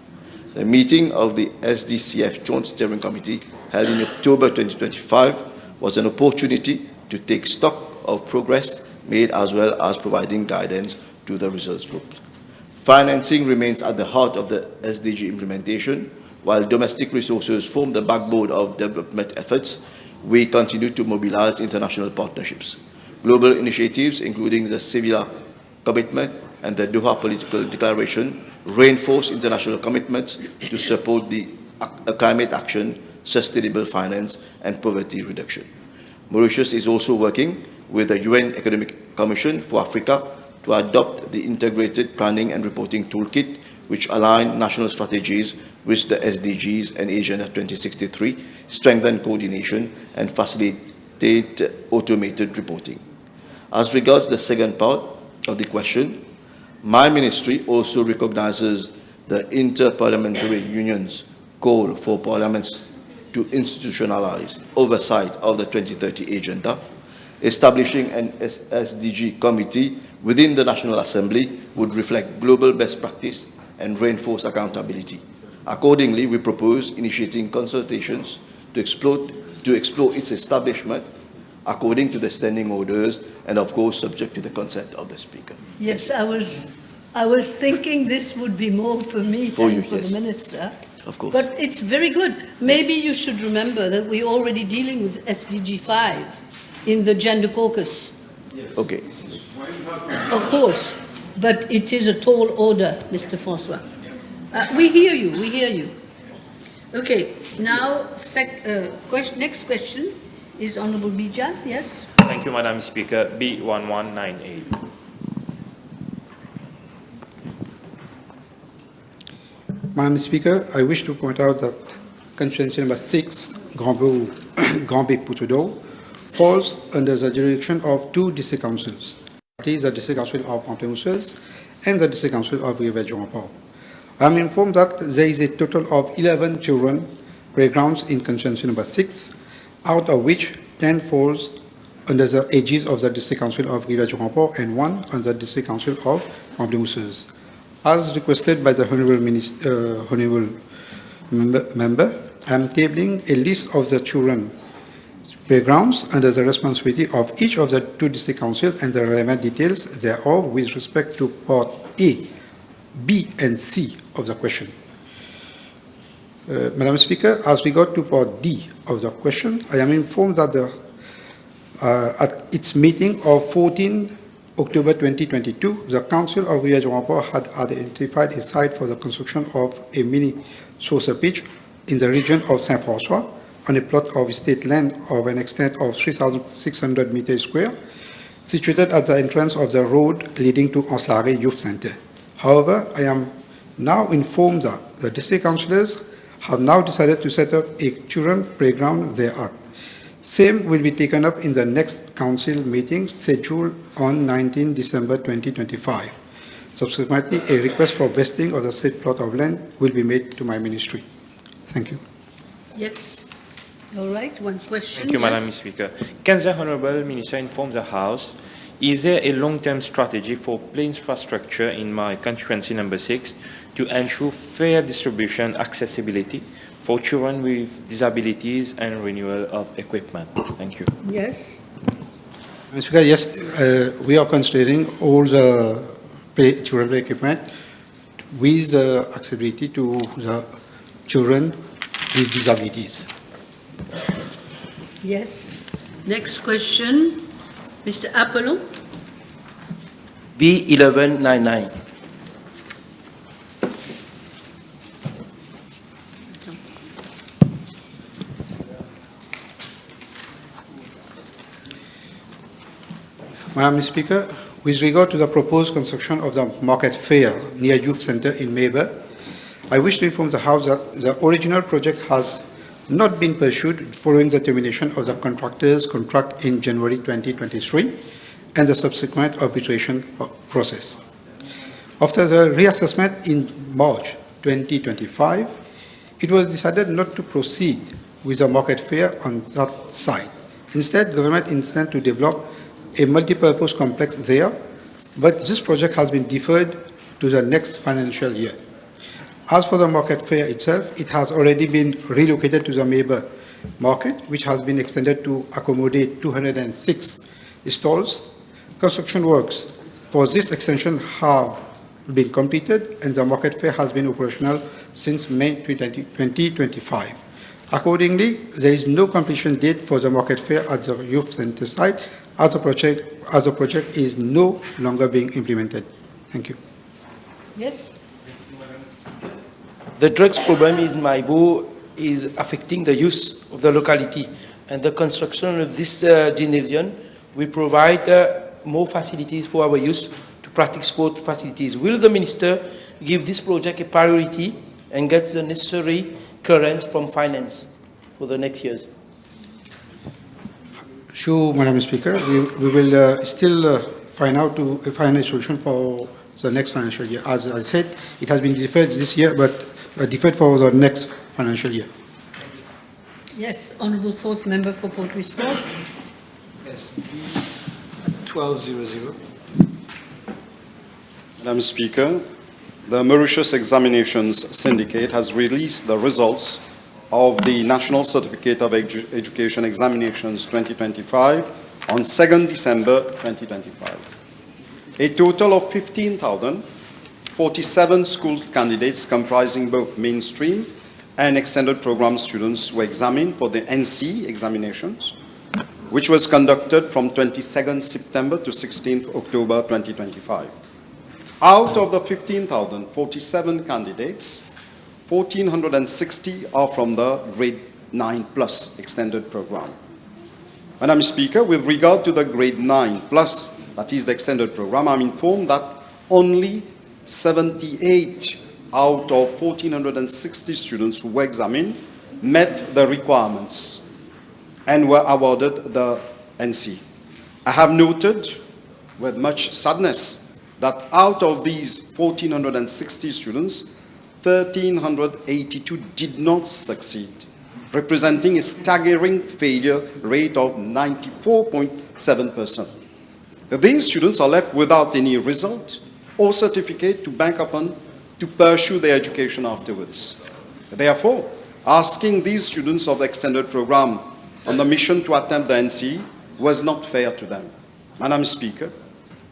The meeting of the SDCF Joint Steering Committee held in October 2025 was an opportunity to take stock of progress made as well as providing guidance to the results group. Financing remains at the heart of the SDG implementation. While domestic resources form the backbone of development efforts, we continue to mobilize international partnerships. Global initiatives, including the Sevilla Commitment and the Doha Political Declaration, reinforce international commitments to support the climate action, sustainable finance, and poverty reduction. Mauritius is also working with the UN Economic Commission for Africa to adopt the Integrated Planning and Reporting Toolkit, which align national strategies with the SDGs and Agenda 2063, strengthen coordination, and facilitate automated reporting. As regards the second part of the question, my ministry also recognizes the Inter-Parliamentary Union's call for parliaments to institutionalize oversight of the 2030 Agenda. Establishing an SDG committee within the National Assembly would reflect global best practice and reinforce accountability. Accordingly, we propose initiating consultations to explore its establishment according to the standing orders and of course subject to the consent of the Speaker. Yes, I was thinking this would be more for me For than you, for yes. the Minister. Of course. But it's very good. Maybe you should remember that we're already dealing with SDG 5 in the gender caucus. Okay. Of course, but it is a tall order, Mr. Francois. We hear you, we hear you. Okay, now, next question is Honorable Bijan, yes? Thank you, Madam Speaker. B1198. Madam Speaker, I wish to point out that constituency number 6, Grand B Putudo, falls under the jurisdiction of two district councils. That is the district council of Pamplemousse and the district council of Rivière-du-Remport. I am informed that there is a total of 11 children playgrounds in constituency number 6, out of which 10 falls under the aegis of the district council of Rivière-du-Remport and 1 under the district council of Pamplemousse. As requested by the Honourable Member, I am tabling a list of the children playgrounds under the responsibility of each of the two district councils and the relevant details thereof with respect to part A, B, and C of the question. Madam Speaker, as regard to part D of the question, I am informed that at its meeting of 14 October 2022, the Council of Rivière-du-Remport had identified a site for the construction of a mini saucer pitch in the region of Saint-François on a plot of estate land of an extent of 3,600 meters square, situated at the entrance of the road leading to Ancelare Youth Center. However, I am now informed that the district councillors have now decided to set up a children playground thereat. Same will be taken up in the next council meeting scheduled on 19 December 2025. Subsequently, a request for vesting of the said plot of land will be made to my ministry. Thank you. Yes. All right, one question. Thank you, yes. Madam Speaker. Can the Honourable Minister inform the House, is there a long-term strategy for play infrastructure in my constituency number 6 to ensure fair distribution accessibility for children with disabilities and renewal of equipment? Thank you. Yes. Mr. Speaker, yes, we are considering all the children play equipment with accessibility to the children with disabilities. Yes. Next question, Mr. Apollon. B1199. Madam Speaker, with regard to the proposed construction of the market fair near Youth Center in Mayber, I wish to inform the House that the original project has not been pursued following the termination of the contractor's contract in January 2023 and the subsequent arbitration process. After the reassessment in March 2025, it was decided not to proceed with the market fair on that site. Instead, government intends to develop a multi-purpose complex there, but this project has been deferred to the next financial year. As for the market fair itself, it has already been relocated to the Mayber market, which has been extended to accommodate 206 stalls. Construction works for this extension have been completed, and the market fair has been operational since May 2025. Accordingly, there is no completion date for the market fair at the youth center site, as the project is no longer being implemented. Thank you. Yes. The drugs problem in Maibo is affecting the youth of the locality, and the construction of this gymnasium will provide more facilities for our youth to practice sport facilities. Will the Minister give this project a priority and get the necessary clearance from finance for the next years? Sure, Madam Speaker. We will still find a solution for the next financial year. As I said, it has been deferred this year, but deferred for the next financial year. Yes, Honourable Fourth Member for Port Louis North. Yes, 1200. Madam Speaker, the Mauritius Examinations Syndicate has released the results of the National Certificate of Education Examinations 2025 on 2nd December 2025. A total of 15,047 school candidates comprising both mainstream and extended program students were examined for the NC examinations, which was conducted from 22nd September to 16th October 2025. Out of the 15,047 candidates, 1,460 are from the grade 9 plus extended program. Madam Speaker, with regard to the grade 9 plus, that is the extended program, I'm informed that only 78 out of 1,460 students who were examined met the requirements and were awarded the NC. I have noted with much sadness that out of these 1,460 students, 1,382 did not succeed, representing a staggering failure rate of 94.7%. These students are left without any result or certificate to bank upon to pursue their education afterwards. Therefore, asking these students of the extended program on the mission to attempt the NC was not fair to them. Madam Speaker,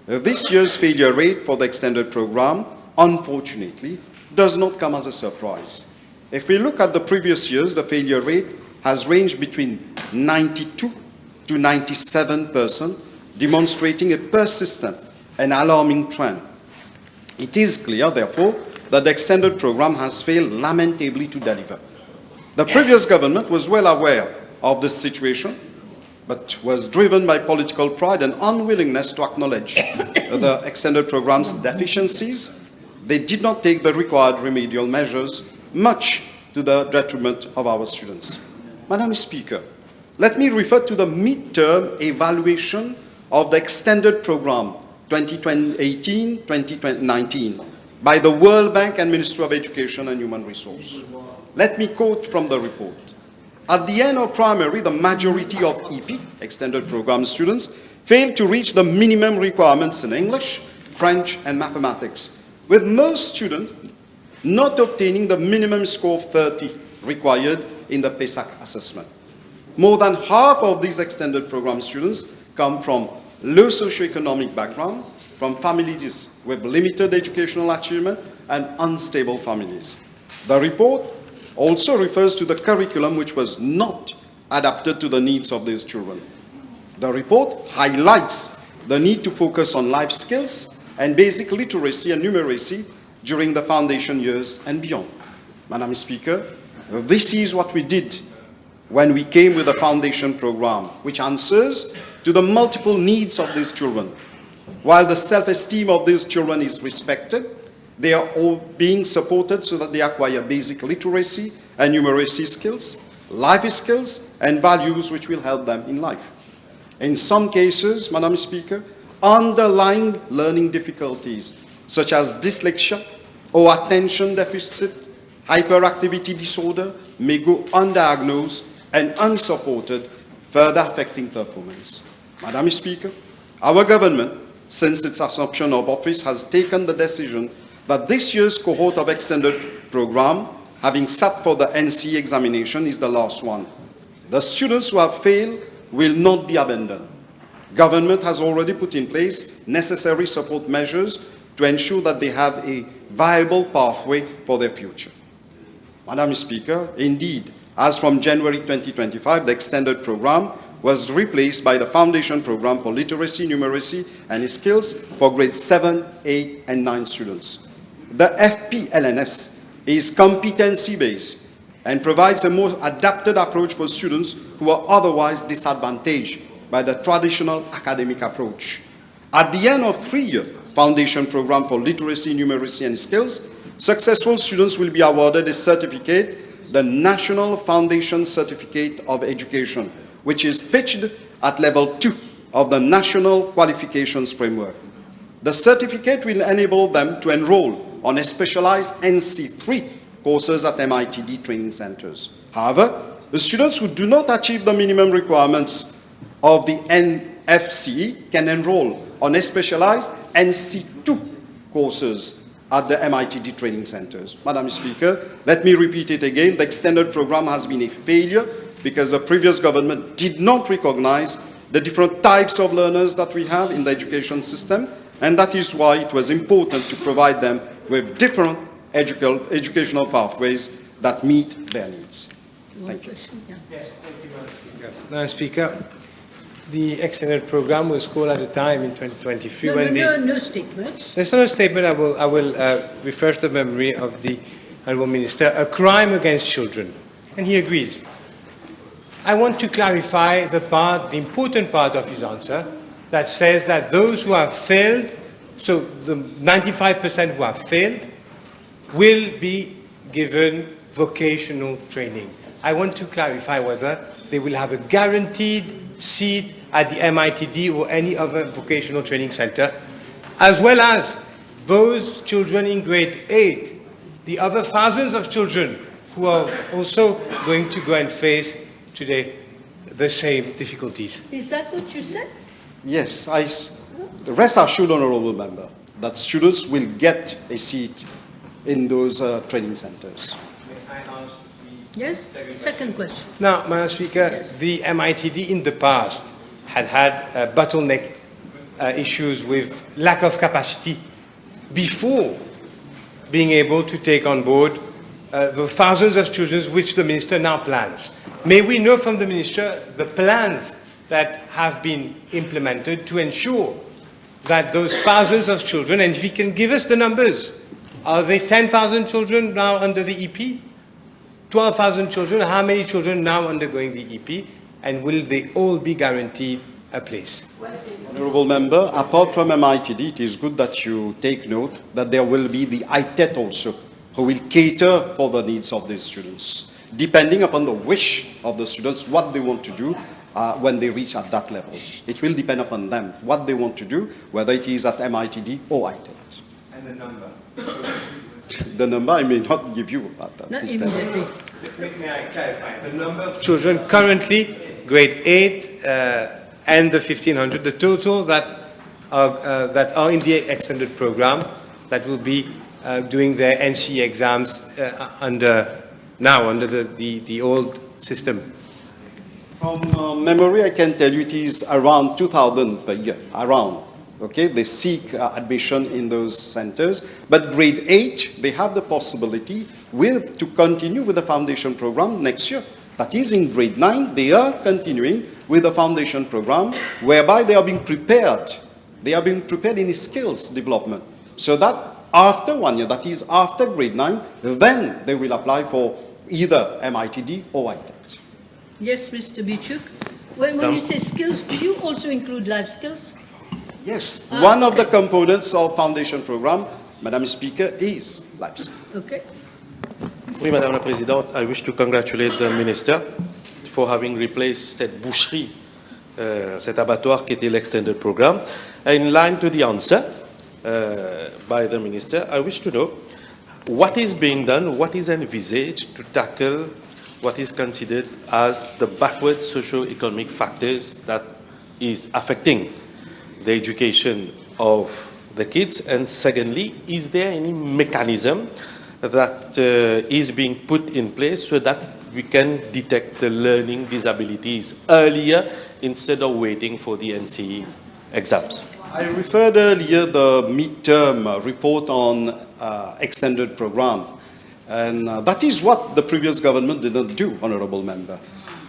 this year's failure rate for the extended program, unfortunately, does not come as a surprise. If we look at the previous years, the failure rate has ranged between 92 to 97%, demonstrating a persistent and alarming trend. It is clear, therefore, that the extended program has failed lamentably to deliver. The previous government was well aware of this situation, but was driven by political pride and unwillingness to acknowledge the extended program's deficiencies. They did not take the required remedial measures, much to the detriment of our students. Madam Speaker, let me refer to the midterm evaluation of the extended program 2018-2019 by the World Bank and Ministry of Education and Human Resources. Let me quote from the report. At the end of primary, the majority of EP, extended program students, failed to reach the minimum requirements in English, French, and mathematics, with most students not obtaining the minimum score of 30 required in the PESAC assessment. More than half of these extended program students come from low socioeconomic background, from families with limited educational achievement and unstable families. The report also refers to the curriculum which was not adapted to the needs of these children. The report highlights the need to focus on life skills and basic literacy and numeracy during the foundation years and beyond. Madam Speaker, this is what we did when we came with a foundation program which answers to the multiple needs of these children. While the self-esteem of these children is respected, they are all being supported so that they acquire basic literacy and numeracy skills, life skills, and values which will help them in life. In some cases, Madam Speaker, underlying learning difficulties such as dyslexia or attention deficit, hyperactivity disorder may go undiagnosed and unsupported, further affecting performance. Madam Speaker, our government, since its assumption of office, has taken the decision that this year's cohort of extended program, having sat for the NC examination, is the last one. The students who have failed will not be abandoned. Government has already put in place necessary support measures to ensure that they have a viable pathway for their future. Madam Speaker, indeed, as from January 2025, the extended program was replaced by the Foundation Program for Literacy, Numeracy, and Skills for grades 7, 8, and 9 students. The FPLNS is competency-based and provides a more adapted approach for students who are otherwise disadvantaged by the traditional academic approach. At the end of 3-year Foundation Program for Literacy, Numeracy, and Skills, successful students will be awarded a certificate, the National Foundation Certificate of Education, which is pitched at level 2 of the National Qualifications Framework. The certificate will enable them to enroll on a specialized NC3 courses at MITD training centers. However, the students who do not achieve the minimum requirements of the NFCE can enroll on a specialized NC2 courses at the MITD training centers. Madam Speaker, let me repeat it again. The extended program has been a failure because the previous government did not recognize the different types of learners that we have in the education system, and that is why it was important to provide them with different educational pathways that meet their needs. Thank you. Yes, thank you, Madam Speaker. Madam Speaker, the extended program was called at a time in 2023 No statements. There's not a statement. I will refer to the memory of the Honourable Minister, a crime against children, and he agrees. I want to clarify the important part of his answer that says that those who have failed, so the 95% who have failed, will be given vocational training. I want to clarify whether they will have a guaranteed seat at the MITD or any other vocational training center, as well as those children in grade 8, the other thousands of children who are also going to go and face today the same difficulties. Is that what you said? Yes, rest assured, Honourable Member, that students will get a seat in those training centers. May I ask Yes, second question. Now, Madam Speaker, the MITD in the past had bottleneck issues with lack of capacity before being able to take on board the thousands of children which the Minister now plans. May we know from the Minister the plans that have been implemented to ensure that those thousands of children, and if he can give us the numbers, are they 10,000 children now under the EP? 12,000 children? How many children now undergoing the EP? And will they all be guaranteed a place? Honourable Member, apart from MITD, it is good that you take note that there will be the ITET also, who will cater for the needs of these students, depending upon the wish of the students, what they want to do when they reach at that level. It will depend upon them, what they want to do, whether it is at MITD or ITET. And the number? The number I may not give you at Not this level. immediately. May I clarify? The number of children currently, grade 8 and the 1,500, the total that are in the extended program that will be doing their NCE exams under the old system. From memory, I can tell you it is around 2,000 per year, around. Okay, they seek admission in those centers, but grade 8, they have the possibility to continue with the foundation program next year. That is, in grade 9, they are continuing with the foundation program, whereby they are being prepared. They are being prepared in skills development, so that after 1 year, that is after grade 9, then they will apply for either MITD or ITET. Yes, Mr. Bichuk. When you say skills, do you also include life skills? Yes, one of the components of foundation program, Madam Speaker, is life skills. Okay. Oui, Madame la Présidente, I wish to congratulate the Minister for having replaced cette boucherie, cet abattoir qui était l'extended program. In line to the answer by the Minister, I wish to know what is being done, what is envisaged to tackle what is considered as the backward socio-economic factors that is affecting the education of the kids, and secondly, is there any mechanism that is being put in place so that we can detect the learning disabilities earlier instead of waiting for the NCE exams? I referred earlier the midterm report on extended program, and that is what the previous government didn't do, Honourable Member.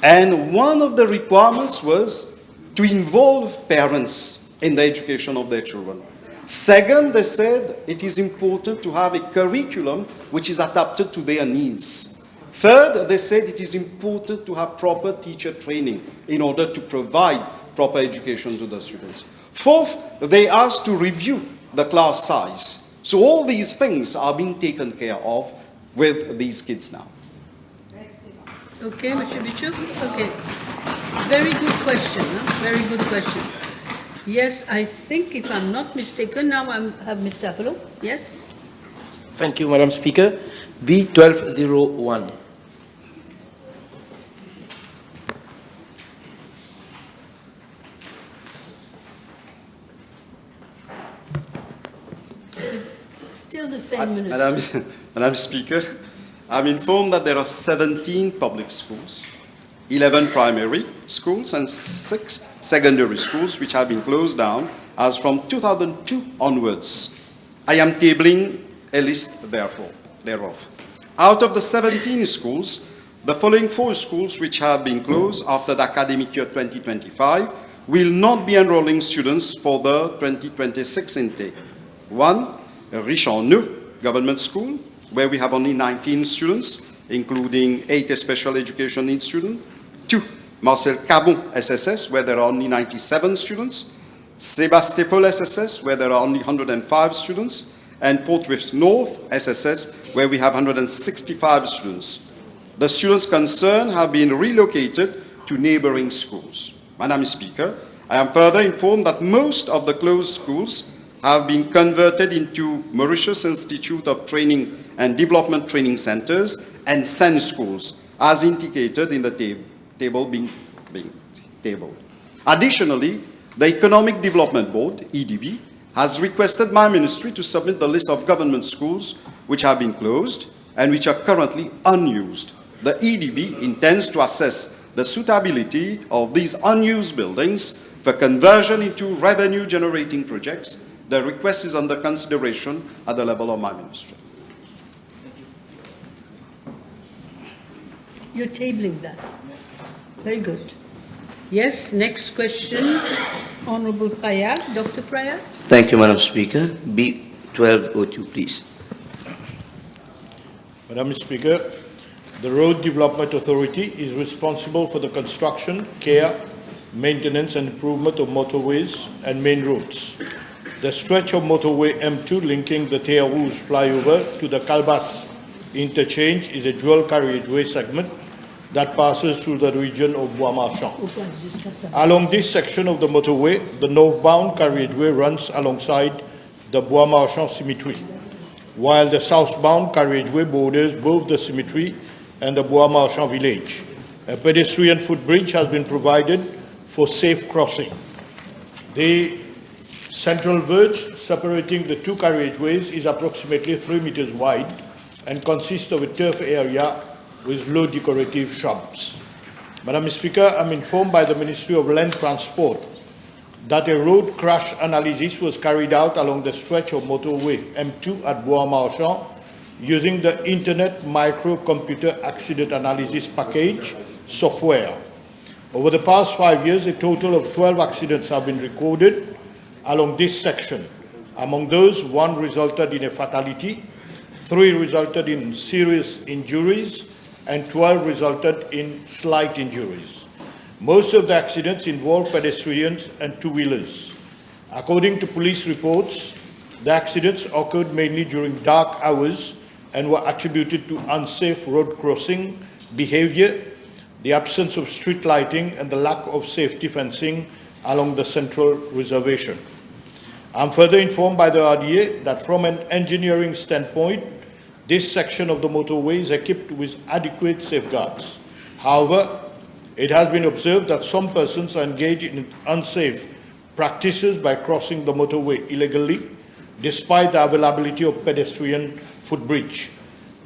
And one of the requirements was to involve parents in the education of their children. Second, they said it is important to have a curriculum which is adapted to their needs. Third, they said it is important to have proper teacher training in order to provide proper education to the students. Fourth, they asked to review the class size. So all these things are being taken care of with these kids now. Okay, Mr. Bichuk. Okay. Very good question. Very good question. Yes, I think, if I'm not mistaken, now I have Mr. Apollo. Yes? Thank you, Madam Speaker. B1201. Still the same minister. Madam Speaker, I'm informed that there are 17 public schools, 11 primary schools, and 6 secondary schools which have been closed down as from 2002 onwards. I am tabling a list thereof. Out of the 17 schools, the following 4 schools which have been closed after the academic year 2025 will not be enrolling students for the 2026 intake. 1, Richard Government School, where we have only 19 students, including 8 special education needs students. 2, Marcel Cabon SSS, where there are only 97 students. Sebastopol SSS, where there are only 105 students. And Portsmouth North SSS, where we have 165 students. The students concerned have been relocated to neighboring schools. Madam Speaker, I am further informed that most of the closed schools have been converted into Mauritius Institute of Training and Development Training Centers and SEN schools, as indicated in the table being tabled. Additionally, the Economic Development Board, EDB, has requested my ministry to submit the list of government schools which have been closed and which are currently unused. The EDB intends to assess the suitability of these unused buildings for conversion into revenue-generating projects. The request is under consideration at the level of my ministry. You're tabling that. Very good. Yes, next question. Honorable Prayag, Dr. Prayag. Thank you, Madam Speaker. B1202, please. Madam Speaker, the Road Development Authority is responsible for the construction, care, maintenance and improvement of motorways and main roads. The stretch of motorway M2 linking the Terre Rouge flyover to the Calbas interchange is a dual carriageway segment that passes through the region of Bois Marchand. Along this section of the motorway, the northbound carriageway runs alongside the Bois Marchand Cemetery, while the southbound carriageway borders both the cemetery and the Bois Marchand village. A pedestrian footbridge has been provided for safe crossing. The central verge separating the 2 carriageways is approximately 3 meters wide and consists of a turf area with low decorative shrubs. Madam Speaker, I'm informed by the Ministry of Land Transport that a road crash analysis was carried out along the stretch of motorway M2 at Bois Marchand using the Internet Microcomputer Accident Analysis Package software. Over the past 5 years, a total of 12 accidents have been recorded along this section. Among those, 1 resulted in a fatality, 3 resulted in serious injuries, and 12 resulted in slight injuries. Most of the accidents involved pedestrians and two-wheelers. According to police reports, the accidents occurred mainly during dark hours and were attributed to unsafe road crossing behavior, the absence of street lighting, and the lack of safety fencing along the central reservation. I'm further informed by the RDA that from an engineering standpoint, this section of the motorway is equipped with adequate safeguards. However, it has been observed that some persons are engaged in unsafe practices by crossing the motorway illegally, despite the availability of pedestrian footbridge.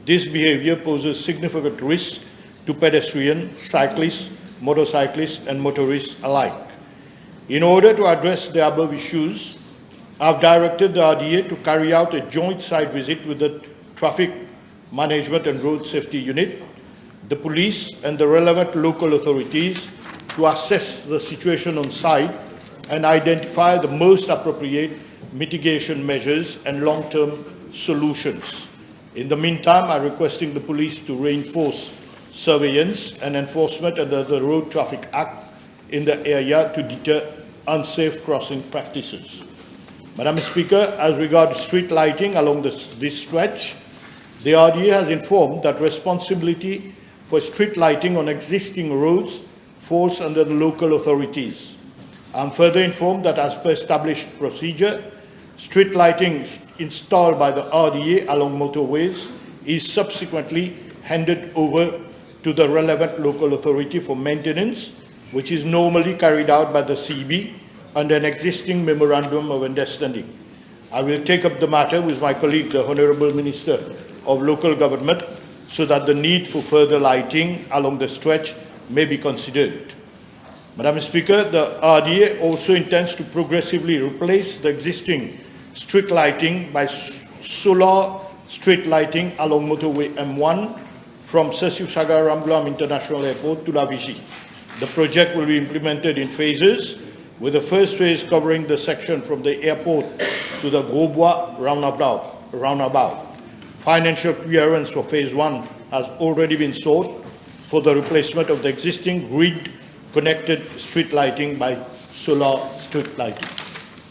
This behavior poses significant risk to pedestrians, cyclists, motorcyclists, and motorists alike. In order to address the above issues, I've directed the RDA to carry out a joint site visit with the Traffic Management and Road Safety Unit, the police, and the relevant local authorities to assess the situation on site and identify the most appropriate mitigation measures and long-term solutions. In the meantime, I'm requesting the police to reinforce surveillance and enforcement under the Road Traffic Act in the area to deter unsafe crossing practices. Madam Speaker, as regards street lighting along this stretch, the RDA has informed that responsibility for street lighting on existing roads falls under the local authorities. I'm further informed that as per established procedure, street lighting installed by the RDA along motorways is subsequently handed over to the relevant local authority for maintenance, which is normally carried out by the CB under an existing memorandum of understanding. I will take up the matter with my colleague, the Honourable Minister of Local Government, so that the need for further lighting along the stretch may be considered. Madam Speaker, the RDA also intends to progressively replace the existing street lighting by solar street lighting along motorway M1 from Sesiusaga Rambulam International Airport to La Vigie. The project will be implemented in phases, with the first phase covering the section from the airport to the Grosbois roundabout. Financial clearance for phase 1 has already been sought for the replacement of the existing grid-connected street lighting by solar street lighting.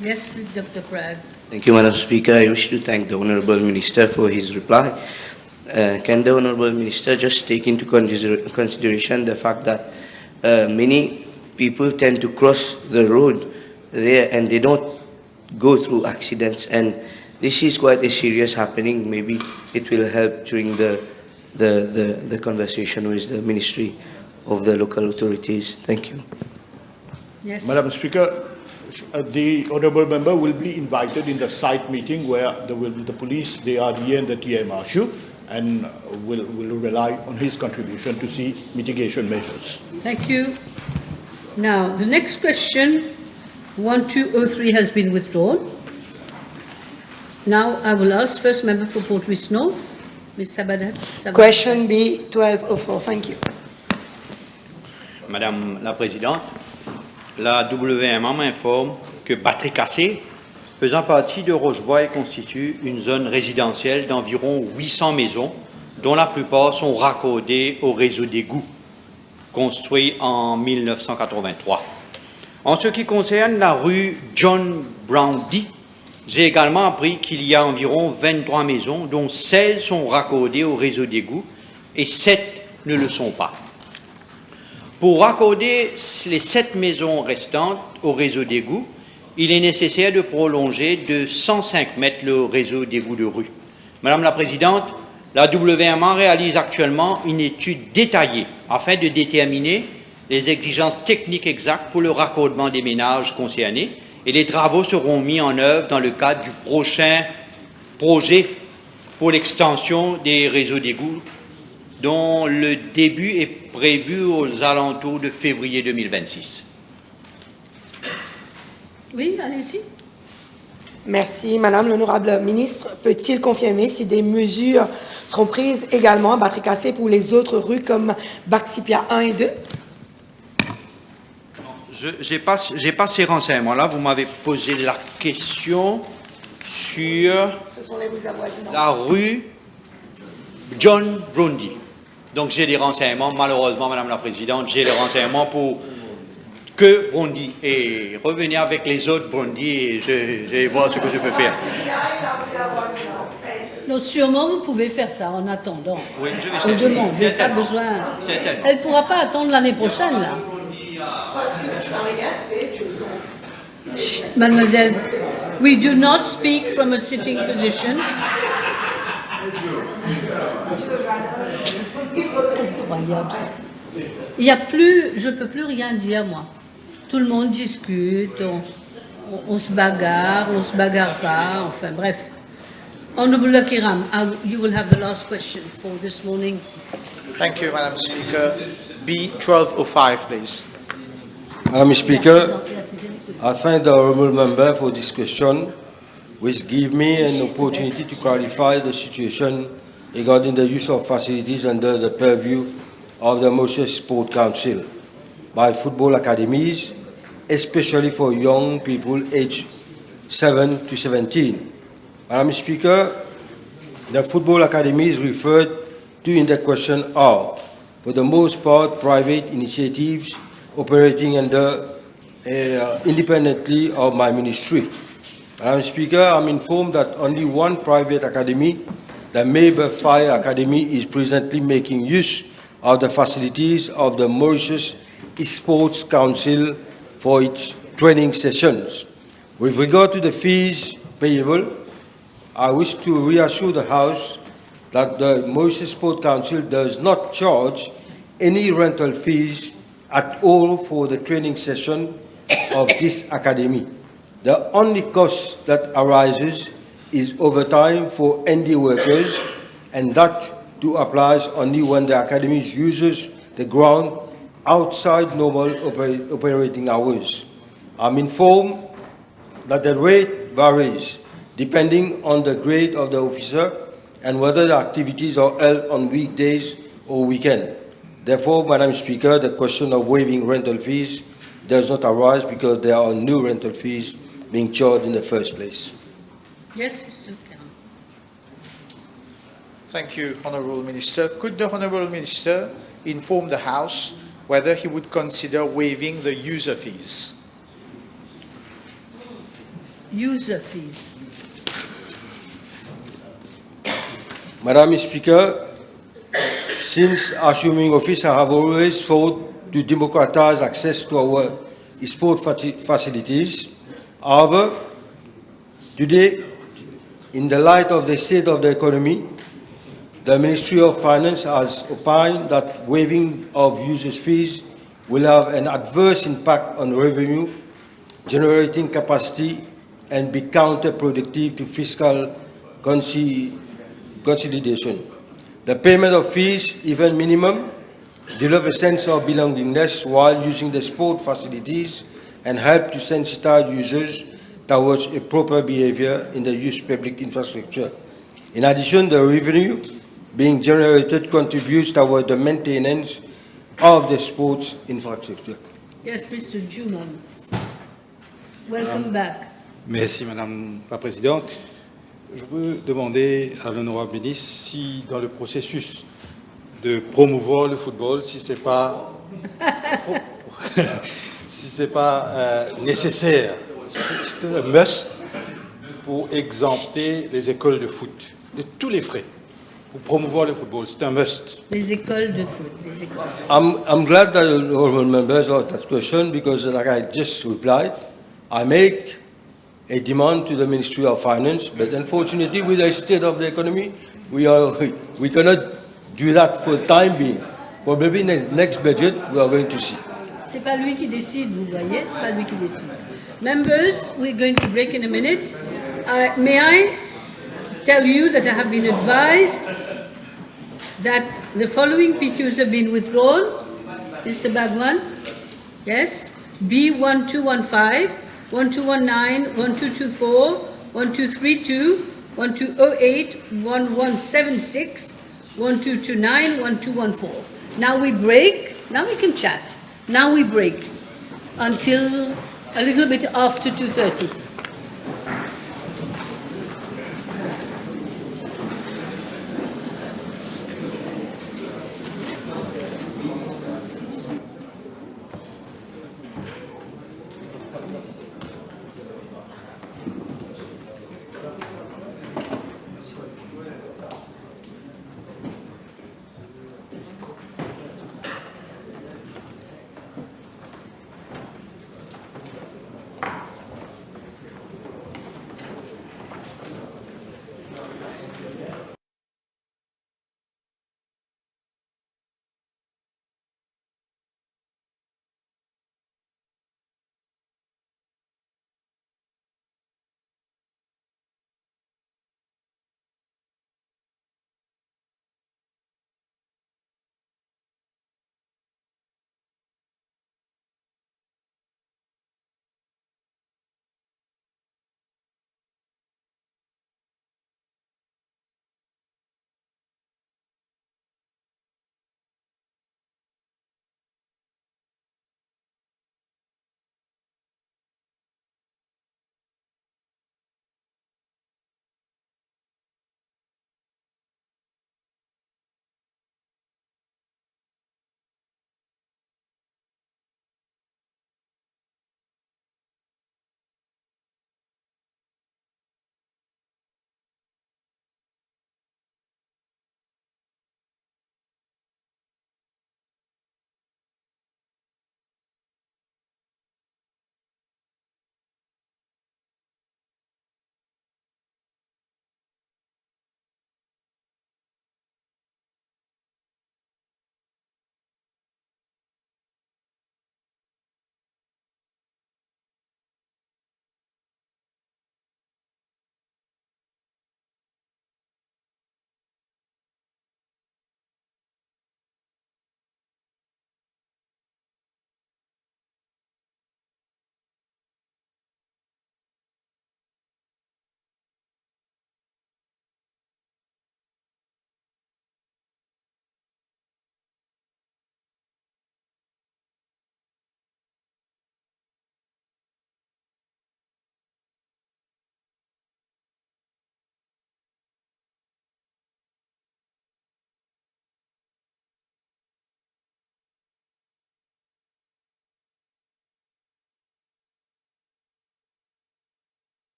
Yes, with Dr. Prad. Thank you, Madam Speaker. I wish to thank the Honourable Minister for his reply. Can the Honourable Minister just take into consideration the fact that many people tend to cross the road there and they don't go through accidents, and this is quite a serious happening. Maybe it will help during the conversation with the Ministry of the Local Authorities. Thank you. Yes. Madam Speaker, the Honourable Member will be invited in the site meeting where there will be the police, the RDA and the TMRSU, and will rely on his contribution to see mitigation measures. Thank you. Now, the next question, 1203, has been withdrawn. Now, I will ask First Member for Port Louis North, Ms. Sabadat. Question B, 1204. Thank you. Madame la Présidente, la WMA m'informe que Batterie Cassée, faisant partie de Rochebois, constitue une zone résidentielle d'environ 800 maisons, dont la plupart sont raccordées au réseau d'égouts, construit en 1983. En ce qui concerne la rue John Browndy, j'ai également appris qu'il y a environ 23 maisons, dont 16 sont raccordées au réseau d'égouts et 7 ne le sont pas. Pour raccorder les 7 maisons restantes au réseau d'égouts, il est nécessaire de prolonger de 105 mètres le réseau d'égouts de rue. Madame la Présidente, la WMA réalise actuellement une étude détaillée afin de déterminer les exigences techniques exactes pour le raccordement des ménages concernés, et les travaux seront mis en œuvre dans le cadre du prochain projet pour l'extension des réseaux d'égouts, dont le début est prévu aux alentours de février 2026. Oui, allez-y. Merci. Madame l'honorable ministre, peut-il confirmer si des mesures seront prises également à Batterie Cassée pour les autres rues comme Baxipia 1 et 2? Je n'ai pas ces renseignements-là. Vous m'avez posé la question sur Ce sont les rues avoisinantes. la rue John Browndy. Donc j'ai des renseignements, malheureusement, Madame la Présidente, j'ai les renseignements pour que Browndy, et revenez avec les autres Browndy et je vais voir ce que je peux faire. Non, sûrement vous pouvez faire ça en attendant. Oui, je vais Je demande, je n'ai pas besoin. Elle ne pourra pas attendre l'année prochaine, là. Chut, mademoiselle, we do not speak from a sitting position. Incroyable ça. Il y a plus, je ne peux plus rien dire, moi. Tout le monde discute, on se bagarre pas, enfin bref. Honourable Kiram, you will have the last question for this morning. Thank you, Madam Speaker. B1205, please. Madam Speaker, I thank the honourable member for this question, which gives me an opportunity to clarify the situation regarding the use of facilities under the purview of the Moses Sport Council by football academies, especially for young people aged 7 to 17. Madam Speaker, the football academies referred to in the question are, for the most part, private initiatives operating under independently of my ministry. Madam Speaker, I'm informed that only one private academy, the Maber Fire Academy, is presently making use of the facilities of the Mauritius Sports Council for its training sessions. With regard to the fees payable, I wish to reassure the House that the Mauritius Sports Council does not charge any rental fees at all for the training session of this academy. The only cost that arises is overtime for ND workers, and that too applies only when the academy uses the ground outside normal operating hours. I'm informed that the rate varies depending on the grade of the officer and whether the activities are held on weekdays or weekends. Therefore, Madam Speaker, the question of waiving rental fees does not arise because there are no rental fees being charged in the first place. Yes, Mr. Khan. Thank you, Honourable Minister. Could the Honourable Minister inform the House whether he would consider waiving the user fees? User fees. Madam Speaker, since assuming office, I have always fought to democratize access to our sport facilities. However, today, in the light of the state of the economy, the Ministry of Finance has opined that waiving of users' fees will have an adverse impact on revenue, generating capacity, and be counterproductive to fiscal consolidation. The payment of fees, even minimum, develop a sense of belongingness while using the sport facilities and help to sensitize users towards a proper behavior in the use of public infrastructure. In addition, the revenue being generated contributes toward the maintenance of the sports infrastructure. Yes, Mr. Juman. Welcome back. Merci, Madame la Présidente. Je veux demander à l'honorable ministre si, dans le processus de promouvoir le football, si ce n'est pas, nécessaire, c'est un must pour exempter les écoles de foot de tous les frais pour promouvoir le football. C'est un must. Les écoles de foot. Les écoles. I'm glad that the honourable members asked that question because, like I just replied, I make a demand to the Ministry of Finance, but unfortunately, with the state of the economy, we cannot do that for the time being. Probably in the next budget, we are going to see. C'est pas lui qui décide, vous voyez, c'est pas lui qui décide. Members, we're going to break in a minute. May I tell you that I have been advised that the following PQs have been withdrawn. Mr. Bhagwan, yes, B1215, 1219, 1224, 1232, 1208, 1176, 1229, 1214. Now we break. Now we can chat. Now we break until a little bit after 2:30.